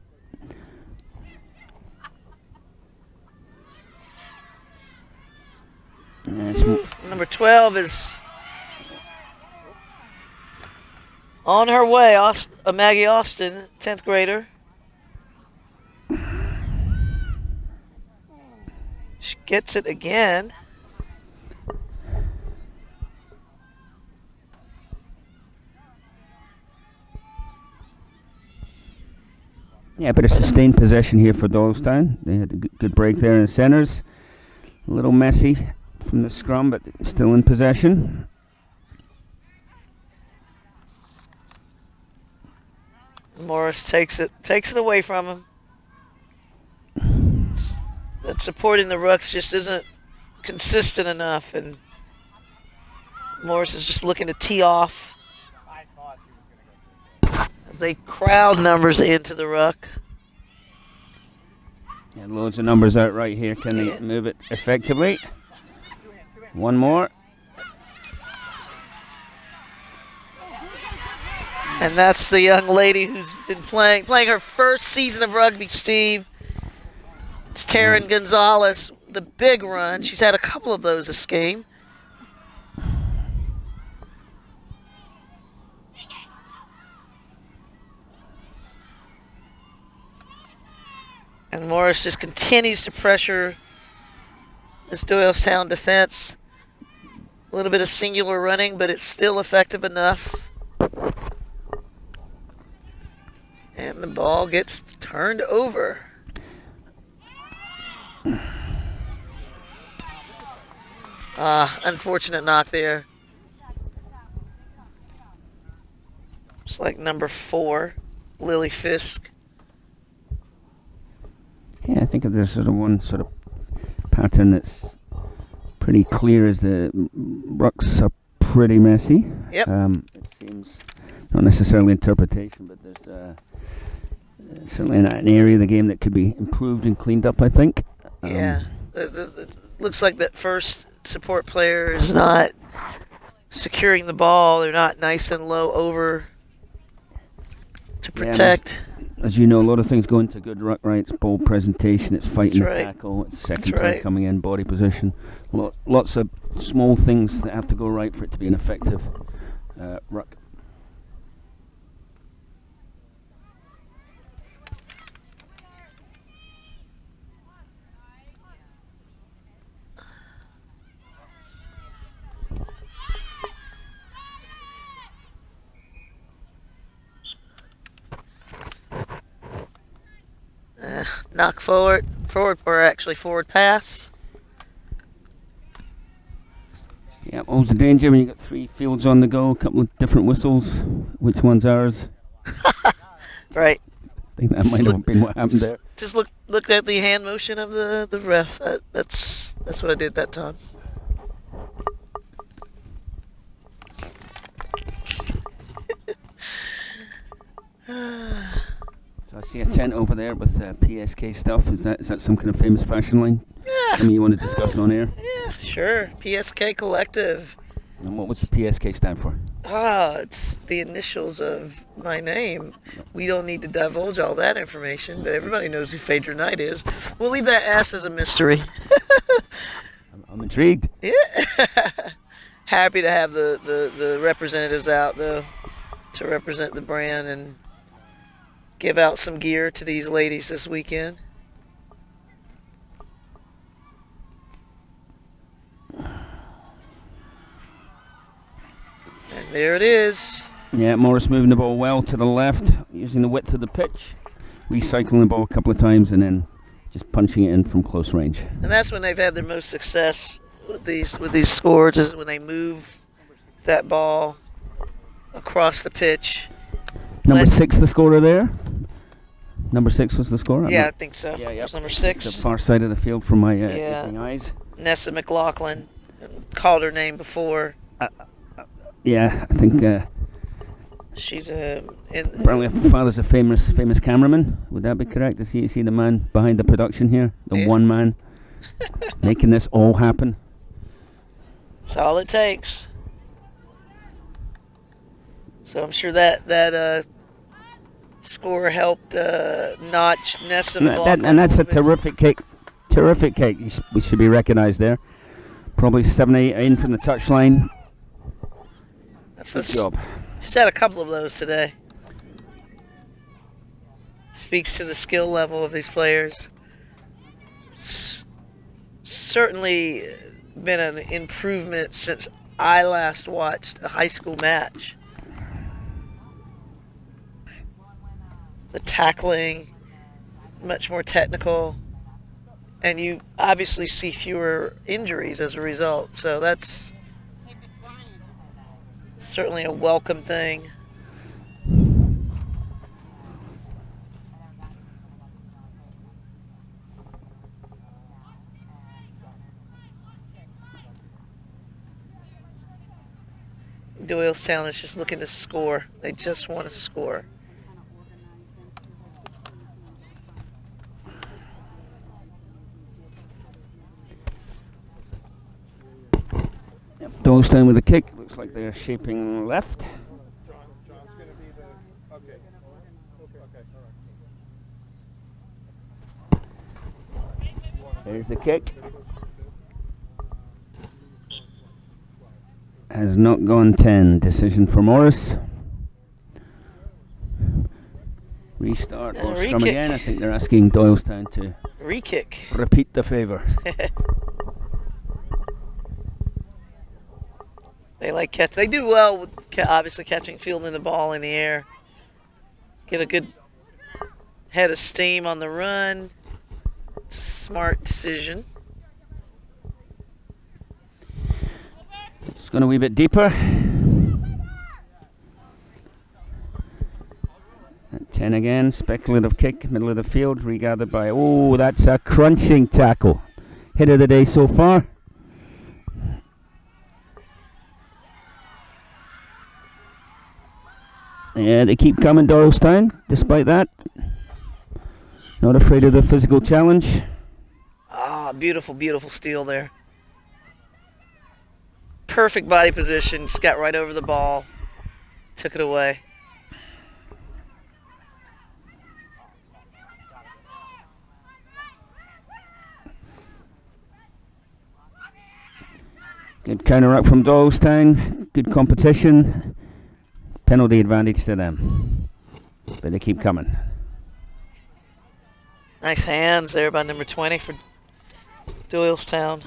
Number 12 is on her way. Maggie Austin, 10th grader. She gets it again. Yeah, a bit of sustained possession here for Doylestown. They had a good break there in the centres. A little messy from the scrum, but still in possession. Morris takes it away from him. That support in the rucks just isn't consistent enough, and Morris is just looking to tee off. As they crowd numbers into the ruck. Yeah, loads of numbers out right here. Can they move it effectively? One more. And that's the young lady who's been playing her first season of rugby, Steve. It's Taryn Gonzalez, the big run. She's had a couple of those this game. And Morris just continues to pressure this Doylestown defense. A little bit of singular running, but it's still effective enough. And the ball gets turned over. Unfortunate knock there. It's like number 4, Lily Fisk. Yeah, I think if there's sort of one sort of pattern that's pretty clear is the rucks are pretty messy. Yep. It seems not necessarily interpretation, but there's certainly an area of the game that could be improved and cleaned up, I think. Yeah. Looks like that first support player is not securing the ball. They're not nice and low over to protect. As you know, a lot of things go into good ruck, right? It's ball presentation, it's fighting That's the right. tackle, it's second That's player right. coming in, body position. Lots of small things that have to go right for it to be an effective ruck. Knock forward, or actually forward pass. Yeah, always the danger when you've got 3 fields on the go, a couple of different whistles. Which one's ours? Right. I think that might have been what happened there. Just look at the hand motion of the ref. That's what I did that time. So I see a tent over there with PSK stuff. Is that some kind of famous fashion line? Yeah. Something you want to discuss on air? Yeah, sure. PSK Collective. And what does PSK stand for? It's the initials of my name. We don't need to divulge all that information, but everybody knows who Phaedra Knight is. We'll leave that S as a mystery. I'm intrigued. Yeah. Happy to have the representatives out, though, to represent the brand and give out some gear to these ladies this weekend. And there it is. Yeah, Morris moving the ball well to the left, using the width of the pitch, recycling the ball a couple of times, and then just punching it in from close range. And that's when they've had their most success with these scores, is when they move that ball across the pitch. Number 6, the scorer there. Number 6 was the scorer. Yeah, I think so. Yeah. It's number It's 6. the far side of the field from my Yeah. aching eyes. Nessa McLaughlin. Called her name before. Yeah, I think She's apparently her father's a famous cameraman. Would that be correct? To see the man behind the production here, the one man making this all happen. That's all it takes. So I'm sure that score helped notch Nessa McLaughlin. And that's a terrific kick. Terrific kick. We should be recognised there. Probably 7-8 in from the touchline. Good job. She's had a couple of those today. Speaks to the skill level of these players. Certainly been an improvement since I last watched a high school match. The tackling, much more technical, and you obviously see fewer injuries as a result. So that's certainly a welcome thing. Doylestown is just looking to score. They just want to score. Doylestown with a kick. Looks like they're shaping left. John's going to be the There's the kick. Has not gone 10. Decision for Morris. Restart or scrum Re-kick. again. I think they're asking Doylestown to Re-kick. repeat the favour. They like catch. They do well with obviously catching, fielding the ball in the air. Get a good head of steam on the run. Smart decision. It's going a wee bit deeper. At 10 again, speculative kick, middle of the field, regathered by, oh, that's a crunching tackle. Hit of the day so far. Yeah, they keep coming, Doylestown, despite that. Not afraid of the physical challenge. Ah, beautiful, beautiful steal there. Perfect body position. Just got right over the ball. Took it away. Good counter up from Doylestown. Good competition. Penalty advantage to them. But they keep coming. Nice hands there by number 20 for Doylestown.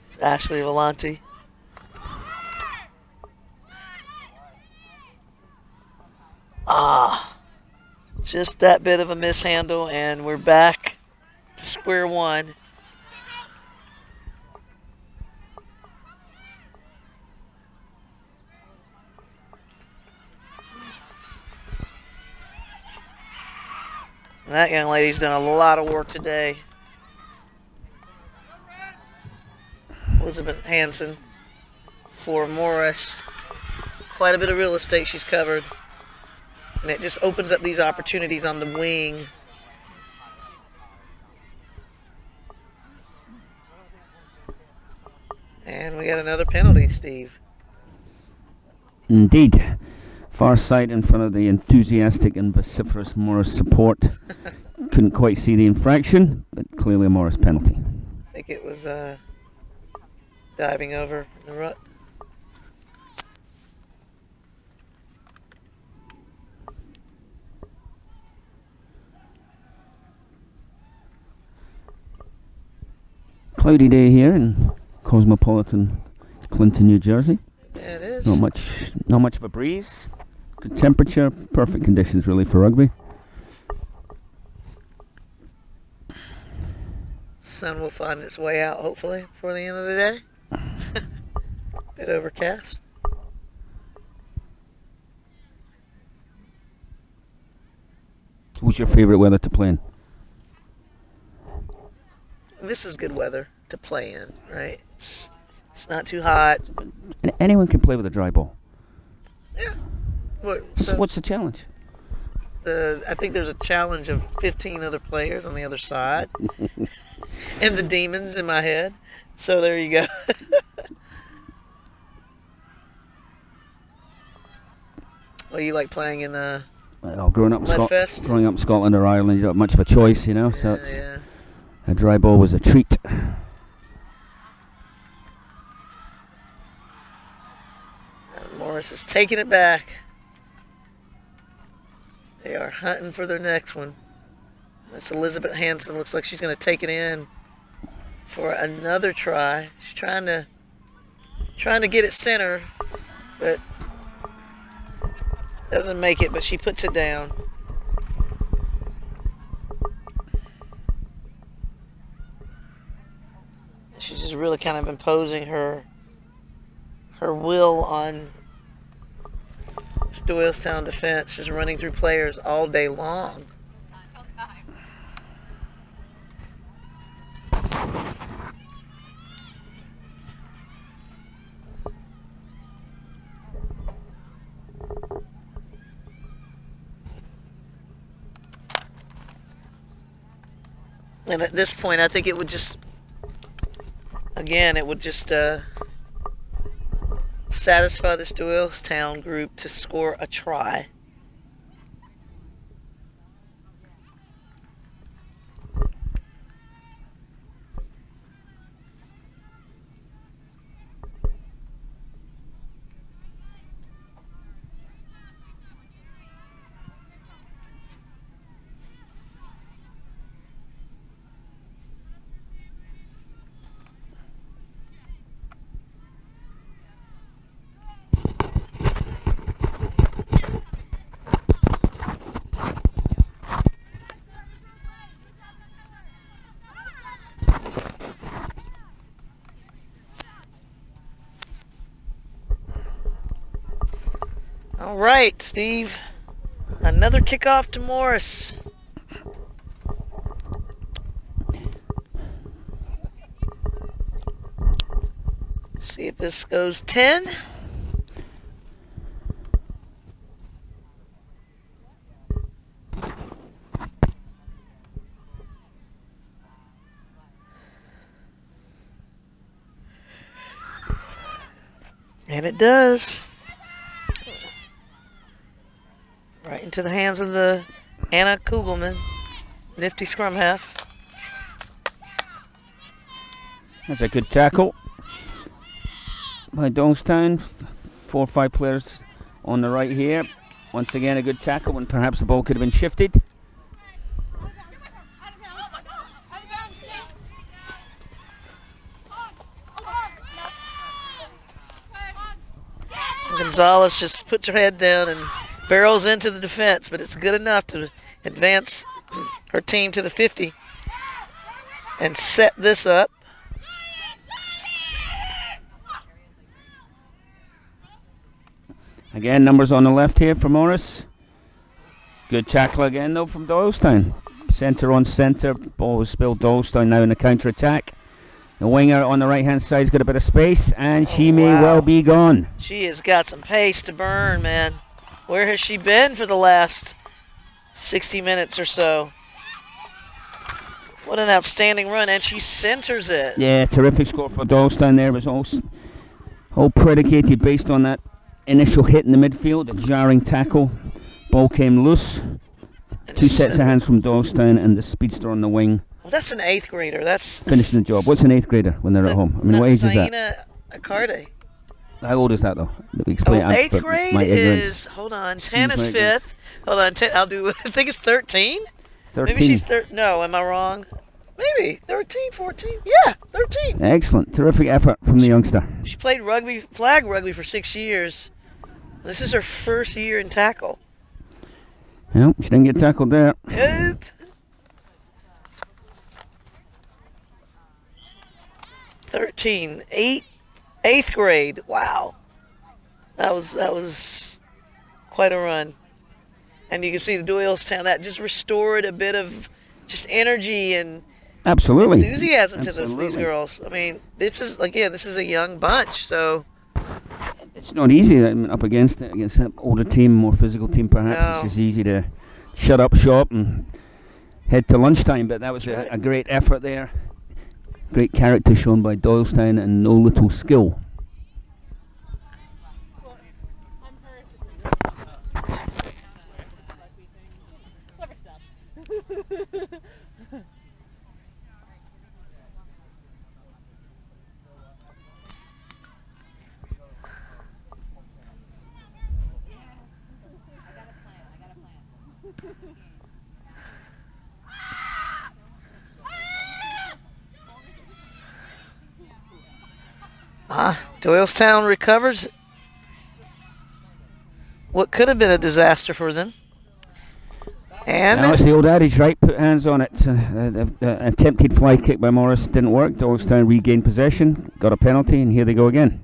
It's Ashley Volante. Ah, just that bit of a mishandle, and we're back to square one. And that young lady's done a lot of work today. Elizabeth Hansen for Morris. Quite a bit of real estate she's covered. And it just opens up these opportunities on the wing. And we got another penalty, Steve. Indeed. Far side in front of the enthusiastic and vociferous Morris support. Couldn't quite see the infraction, but clearly a Morris penalty. I think it was diving over in the rut. Cloudy day here in cosmopolitan Clinton, New Jersey. Yeah, it is. Not much of a breeze. Good temperature, perfect conditions really for rugby. Sun will find its way out hopefully before the end of the day. Bit overcast. What's your favourite weather to play in? This is good weather to play in, right? It's not too hot. Anyone can play with a dry ball. Yeah. What's the challenge? I think there's a challenge of 15 other players on the other side. And the demons in my head. So there you go. Well, you like playing in the Growing up in Scotland or Ireland, you don't have much of a choice, you know. So a dry ball was a treat. Morris is taking it back. They are hunting for their next one. That's Elizabeth Hansen. Looks like she's going to take it in for another try. She's trying to get it center, but doesn't make it. But she puts it down. She's just really kind of imposing her will on Doylestown defense, just running through players all day long. And at this point, I think it would just, again, satisfy this Doylestown group to score a try. All right, Steve. Another kickoff to Morris. See if this goes 10. And it does. Right into the hands of the Anna Kugelman. Nifty scrum half. That's a good tackle by Doylestown. 4 or 5 players on the right here. Once again, a good tackle when perhaps the ball could have been shifted. Gonzalez just puts her head down and barrels into the defense, but it's good enough to advance her team to the 50 and set this up. Again, numbers on the left here for Morris. Good tackle again, though, from Doylestown. Centre on centre. Ball was spilled. Doylestown now in the counter-attack. The winger on the right-hand side's got a bit of space, and she may well be gone. She has got some pace to burn, man. Where has she been for the last 60 minutes or so? What an outstanding run, and she centers it. Yeah, terrific score for Doylestown there. It was all predicated based on that initial hit in the midfield, the jarring tackle. Ball came loose. 2 sets of hands from Doylestown and the speedster on the wing. Well, that's an 8th grader. That's finishing the job. What's an 8th grader when they're at home? I mean, what age is that? Saina Accarde. How old is that, though? Explain 8th grade is, hold on, 10 is 5th. Hold on, 10, I think it's 13. 13. Maybe she's no, am I wrong? Maybe 13, 14. Yeah, 13. Excellent. Terrific effort from the youngster. She played flag rugby for 6 years. This is her first year in tackle. Nope, she didn't get tackled there. Nope. 13, 8th grade. Wow, that was quite a run. And you can see the Doylestown, that just restored a bit of just energy and absolutely enthusiasm to these girls. I mean, this is a young bunch, so it's not easy up against an older team, more physical team. Perhaps no. It's just easy to shut up shop and head to lunchtime. But that was a great effort there. Great character shown by Doylestown and no little skill. Doylestown recovers what could have been a disaster for them. And now it's the old adage, right? Put hands on it. The attempted fly kick by Morris didn't work. Doylestown regained possession, got a penalty, and here they go again.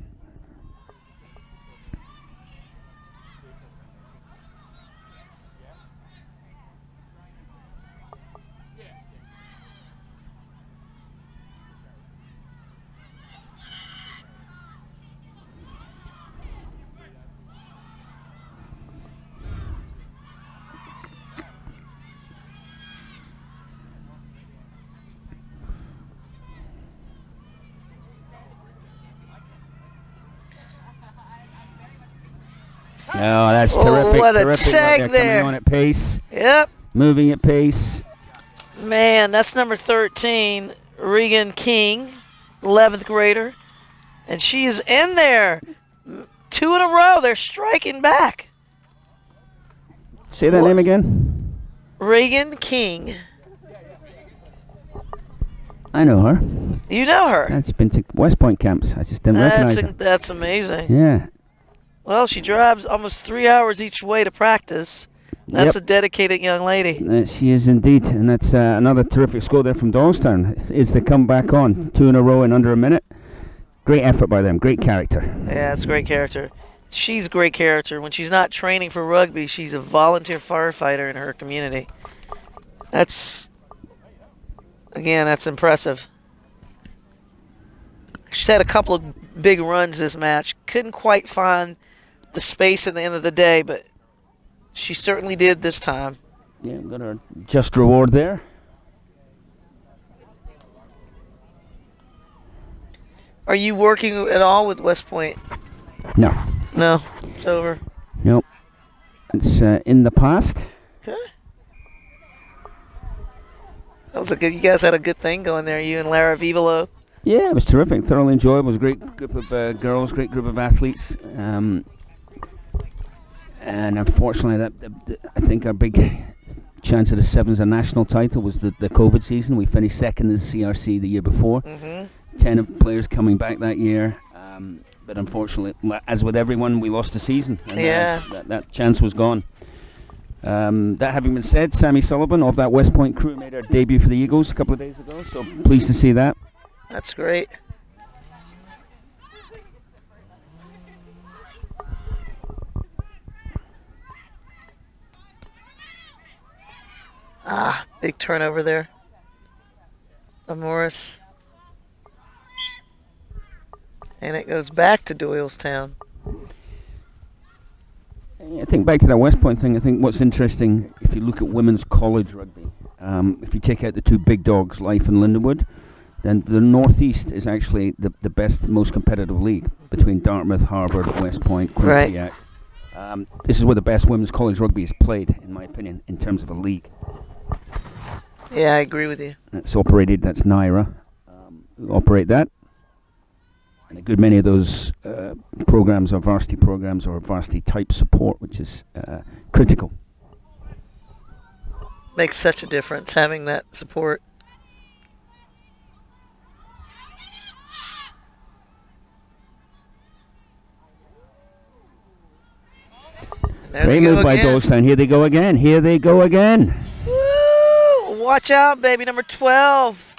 Oh, that's Oh, terrific. what a terrific. tag They're there. coming on at pace, Yep. moving at pace. Man, that's number 13, Regan King, 11th grader. And she is in there. 2 in a row. They're striking back. Say that name again. Regan King. I know her. You know her. That's been to West Point camps. I just didn't recognize her. That's amazing. Yeah. Well, she drives almost 3 hours each way to practice. That's Yep. a dedicated young lady. She is indeed, and that's another terrific score there from Doylestown. Is to come back on 2 in a row in under a minute. Great effort by them. Great character. Yeah, it's a great character. She's a great character. When she's not training for rugby, she's a volunteer firefighter in her community. That's impressive. She's had a couple of big runs this match. Couldn't quite find the space at the end of the day, but she certainly did this time. Yeah, got her just reward there. Are you working at all with West Point? No. No, it's over. Nope. It's in the past. Okay. That was a good. You guys had a good thing going there. You and Lara Vivolo. Yeah, it was terrific. Thoroughly enjoyable. It was a great group of girls, great group of athletes. And unfortunately, I think our big chance of the Sevens a national title was the COVID season. We finished second in the CRC the year before. 10 of players coming back that year. But unfortunately, as with everyone, we lost the season. And, that chance was gone. That having been said, Sammy Sullivan of that West Point crew made her debut for the Eagles a couple of days ago. So pleased to see that. That's great. Big turnover there. MAWRS. And it goes back to Doylestown. I think back to that West Point thing, I think what's interesting, if you look at women's college rugby, if you take out the two big dogs, Life and Lindenwood, then the Northeast is actually the best, most competitive league between Dartmouth, Harvard, West Point, Quinnipiac. This is where the best women's college rugby is played, in my opinion, in terms of a league. Yeah, I agree with you. That's NIRA, who operate that. And a good many of those programs are varsity programs or varsity type support, which is critical. Makes such a difference having that support. Great move by Doylestown. Here they go again. Here they go again. Woo! Watch out, baby. Number 12.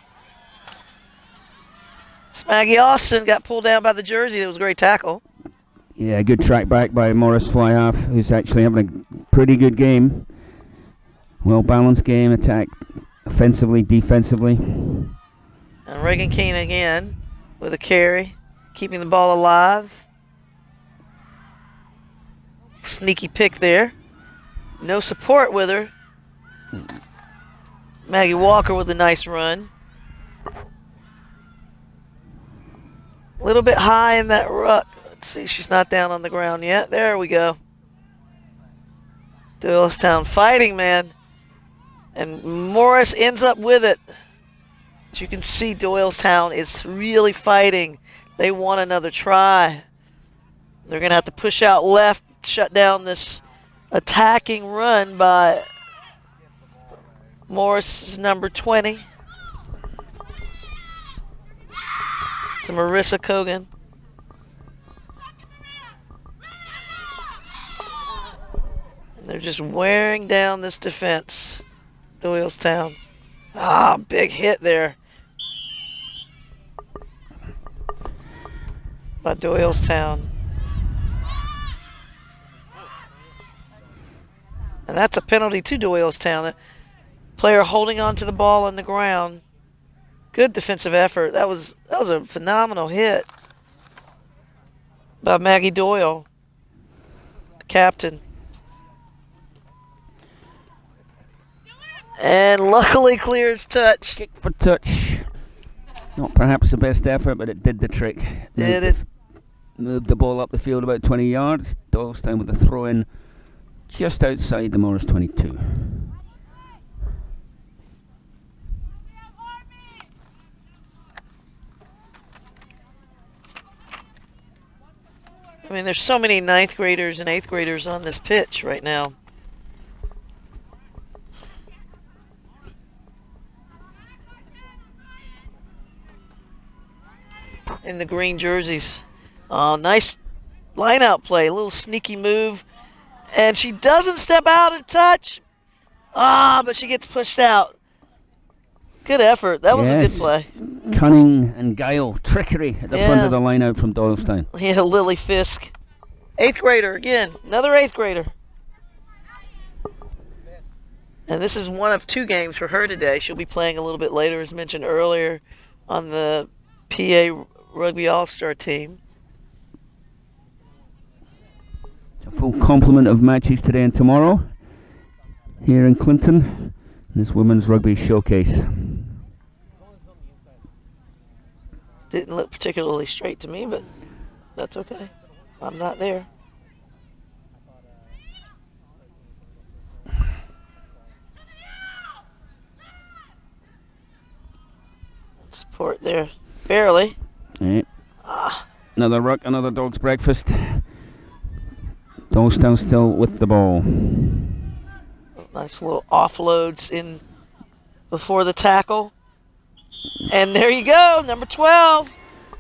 Maggie Austin got pulled down by the jersey. It was a great tackle. Yeah, good track back by Morris Flyhalf, who's actually having a pretty good game. Well-balanced game, attack offensively, defensively. And Regan Keane again with a carry, keeping the ball alive. Sneaky pick there. No support with her. Maggie Walker with a nice run. A little bit high in that ruck. Let's see, she's not down on the ground yet. There we go. Doylestown fighting, man. And Morris ends up with it. As you can see, Doylestown is really fighting. They want another try. They're going to have to push out left, shut down this attacking run by Morris's number 20. To Marissa Cogan. And they're just wearing down this defense. Doylestown. Big hit there. By Doylestown. And that's a penalty to Doylestown. Player holding on to the ball on the ground. Good defensive effort. That was a phenomenal hit by Maggie Doyle, the captain. And luckily clears touch. Kick for touch. Not perhaps the best effort, but it did the trick. Did it? moved the ball up the field about 20 yards. Doylestown with a throw in just outside the MAWRS 22. I mean, there's so many 9th graders and 8th graders on this pitch right now. In the green jerseys. Oh, nice line-out play. A little sneaky move. And she doesn't step out and touch. But she gets pushed out. Good effort. That was a good play. Cunning and guile. Trickery at the front of the line-out from Doylestown. Yeah, Lily Fisk. 8th grader again. Another 8th grader. And this is one of 2 games for her today. She'll be playing a little bit later, as mentioned earlier, on the PA Rugby All-Star team. A full complement of matches today and tomorrow here in Clinton in this Women's Rugby Showcase. Didn't look particularly straight to me, but that's okay. I'm not there. Support there. Barely. Yeah. Another ruck, another dog's breakfast. Doylestown still with the ball. Nice little offloads in before the tackle. And there you go, number 12.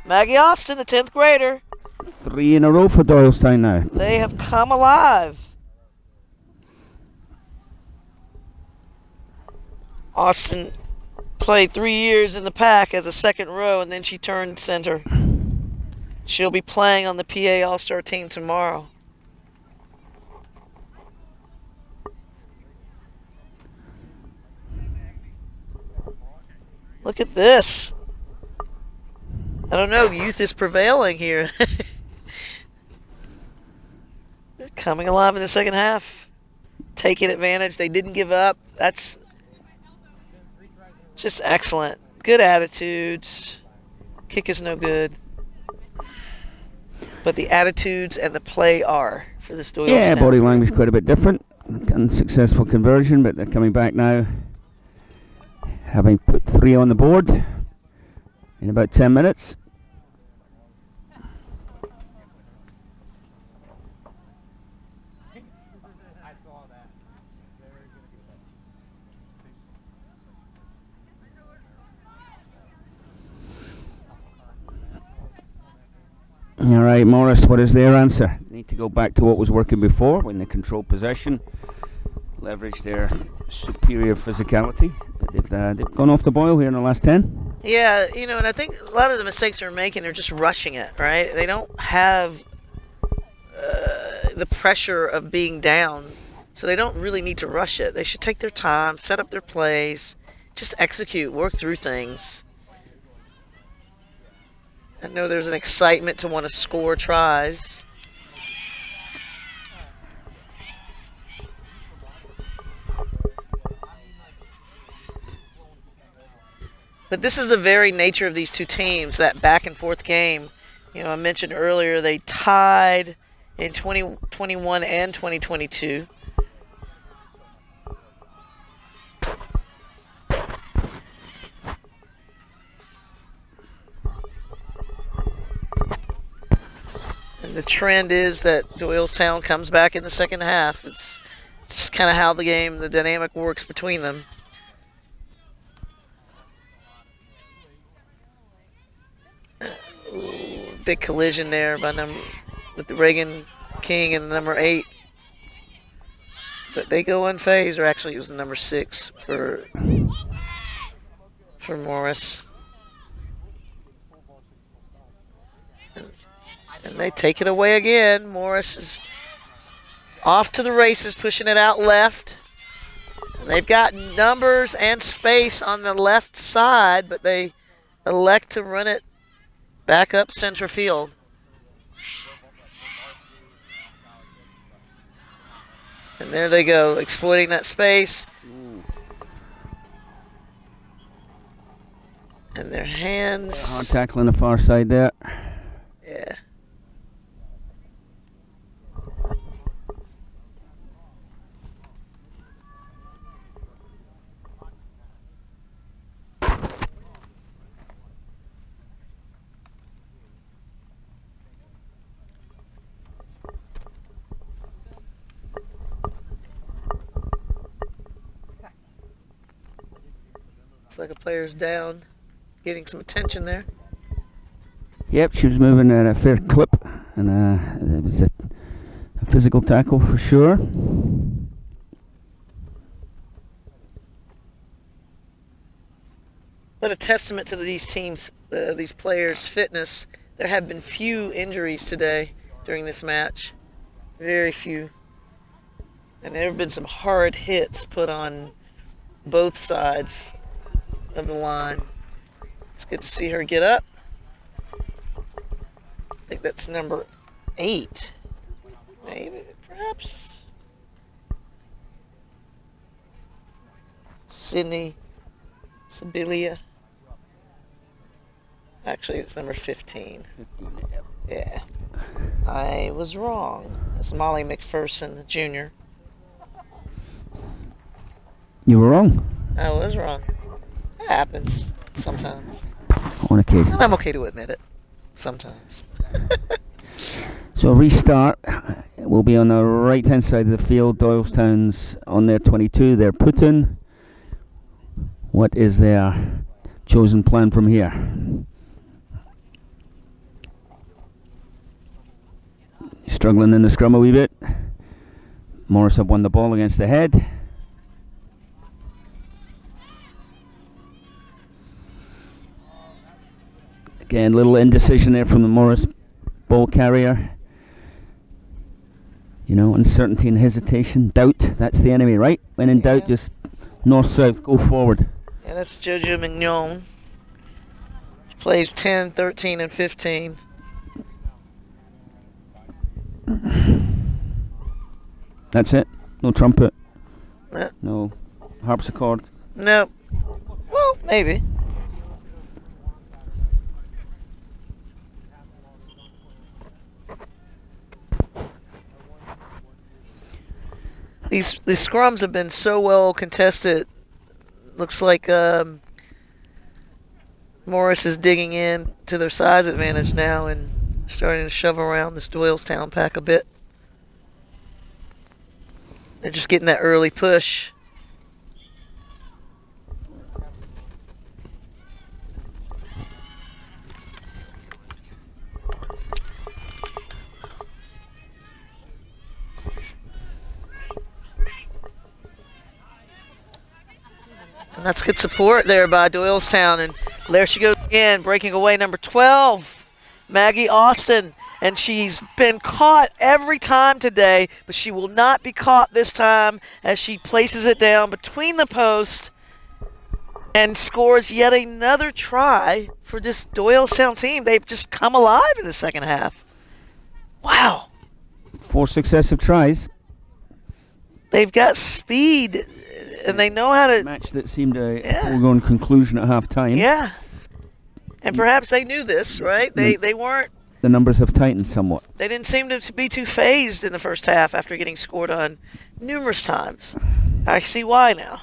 Maggie Austin, the 10th grader. 3 in a row for Doylestown now. They have come alive. Austin played 3 years in the pack as a second row, and then she turned center. She'll be playing on the PA All-Star team tomorrow. Look at this. I don't know, youth is prevailing here. They're coming alive in the second half. Taking advantage. They didn't give up. That's just excellent. Good attitudes. Kick is no good. But the attitudes and the play are for this Doylestown. Yeah, body language quite a bit different. Unsuccessful conversion, but they're coming back now. Having put 3 on the board in about 10 minutes. All right, Morris, what is their answer? They need to go back to what was working before when they controlled possession, leverage their superior physicality. But they've gone off the boil here in the last 10. Yeah, you know, and I think a lot of the mistakes they're making are just rushing it, right? They don't have the pressure of being down, so they don't really need to rush it. They should take their time, set up their plays, just execute, work through things. I know there's an excitement to want to score tries. But this is the very nature of these two teams, that back and forth game. You know, I mentioned earlier they tied in 2021 and 2022. And the trend is that Doylestown comes back in the second half. It's just kind of how the game, the dynamic works between them. Ooh, big collision there with the Reagan King and the number 8. But they go unfazed, or actually it was the number 6 for Morris. And they take it away again. Morris is off to the races, pushing it out left. And they've got numbers and space on the left side, but they elect to run it back up center field. And there they go, exploiting that space. And their hands. Hard tackle on the far side there. Yeah. Looks like a player's down, getting some attention there. Yep, she was moving at a fair clip, and it was a physical tackle for sure. What a testament to these teams, these players' fitness. There have been few injuries today during this match. Very few. And there have been some hard hits put on both sides of the line. It's good to see her get up. I think that's number 8. Maybe, perhaps. Sydney Sibilia. Actually, it's number 15. Yeah. I was wrong. It's Molly McPherson, the junior. You were wrong. I was wrong. That happens sometimes. On occasion. And I'm okay to admit it. Sometimes. So restart will be on the right hand side of the field. Doylestown's on their 22. They're put in. What is their chosen plan from here? Struggling in the scrum a wee bit. Morris have won the ball against the head. Again, little indecision there from the Morris ball carrier. You know, uncertainty and hesitation. Doubt, that's the enemy, right? When in doubt, just north-south, go forward. Yeah, that's Jojo Mignon. She plays 10, 13, and 15. That's it. No trumpet. Uh, No harpsichord. Nope. Well, maybe. These scrums have been so well contested. Looks like Morris is digging in to their size advantage now and starting to shove around this Doylestown pack a bit. They're just getting that early push. And that's good support there by Doylestown. And there she goes again, breaking away, number 12, Maggie Austin. And she's been caught every time today, but she will not be caught this time as she places it down between the post and scores yet another try for this Doylestown team. They've just come alive in the second half. Wow. 4 successive tries. They've got speed, and they know how to... Match that seemed a foregone conclusion at half time. Yeah. And perhaps they knew this, right? They weren't... The numbers have tightened somewhat. They didn't seem to be too phased in the first half after getting scored on numerous times. I see why now.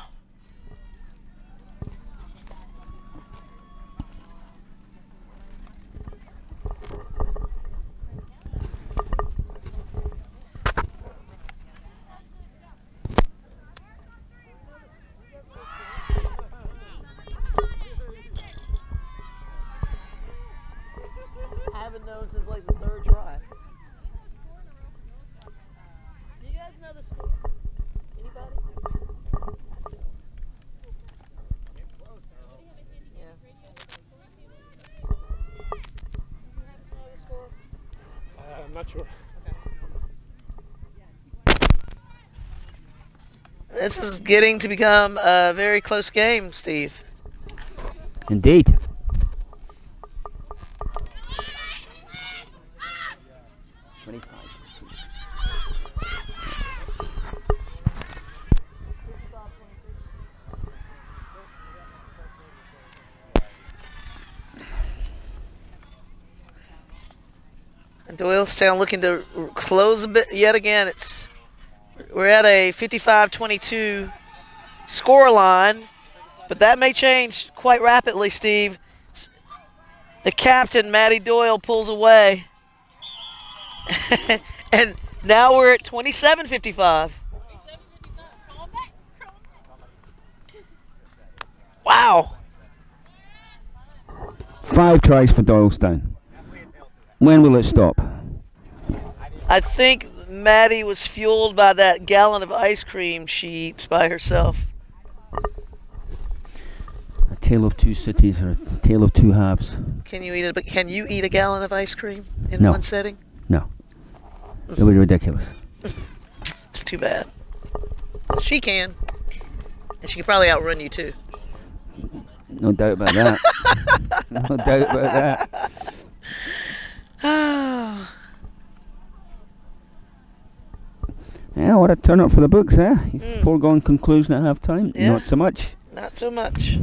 I haven't known since like the third try. Do you guys know the score? Anybody? Yeah. Know the score? I'm not sure. This is getting to become a very close game, Steve. Indeed. And Doylestown looking to close a bit yet again. We're at a 55-22 score line, but that may change quite rapidly, Steve. The captain, Maddie Doyle, pulls away. And now we're at 27-55. Wow. 5 tries for Doylestown. When will it stop? I think Maddie was fueled by that gallon of ice cream she eats by herself. A tale of two cities, or a tale of two halves. Can you eat it? But can you eat a gallon of ice cream in No. one setting? No. It would be ridiculous. It's too bad. She can, and she could probably outrun you too. No doubt about that. No doubt about that. Yeah, what a turn up for the books, eh? Foregone conclusion at half time. Yeah. Not so much. Not so much.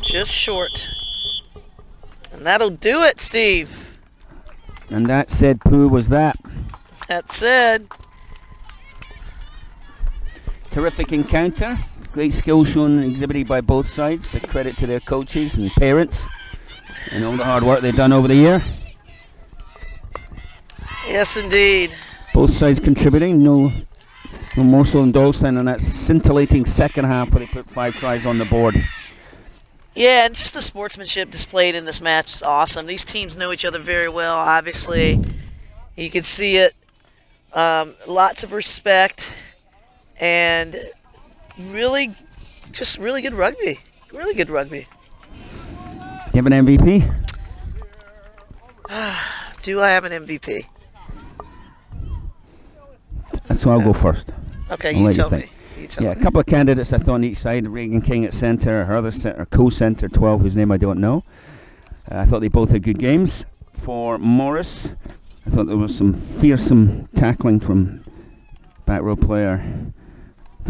Just short. And that'll do it, Steve. And that said, Pooh was that. That said. Terrific encounter. Great skill shown and exhibited by both sides. A credit to their coaches and parents and all the hard work they've done over the year. Yes, indeed. Both sides contributing. No more so than Doylestown in that scintillating second half where they put 5 tries on the board. Yeah, and just the sportsmanship displayed in this match is awesome. These teams know each other very well, obviously. You can see it. Lots of respect. And really good rugby. Really good rugby. You have an MVP? Do I have an MVP? So I'll go first. Okay, I'll you let you tell think. me. You tell Yeah, a me. couple of candidates I thought on each side. Reagan King at centre, her other centre, co-centre 12, whose name I don't know. I thought they both had good games. For Morris, I thought there was some fearsome tackling from back row player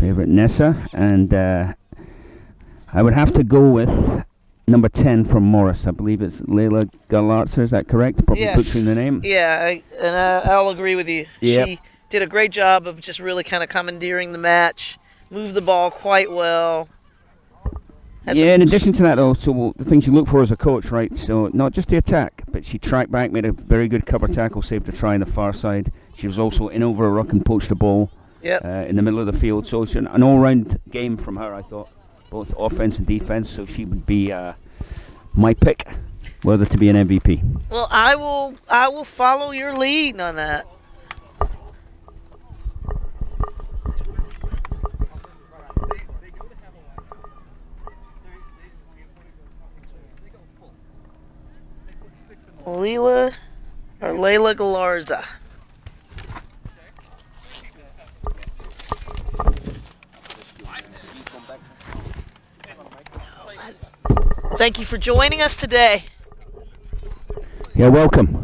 favourite Nessa, and I would have to go with number 10 from Morris. I believe it's Layla Galarza, is that correct? Probably Yes. butchering the name. Yeah, I'll agree with you. Yep. She did a great job of just really kind of commandeering the match, moved the ball quite well. In addition to that, though, so the things you look for as a coach, right? So not just the attack, but she tracked back, made a very good cover tackle, saved a try on the far side. She was also in over a ruck and poached the ball in the middle of the field. So it's an all-round game from her, I thought, both offense and defense. So she would be my pick, whether to be an MVP. Well, I will follow your lead on that. Layla Galarza. Thank you for joining us today. You're welcome.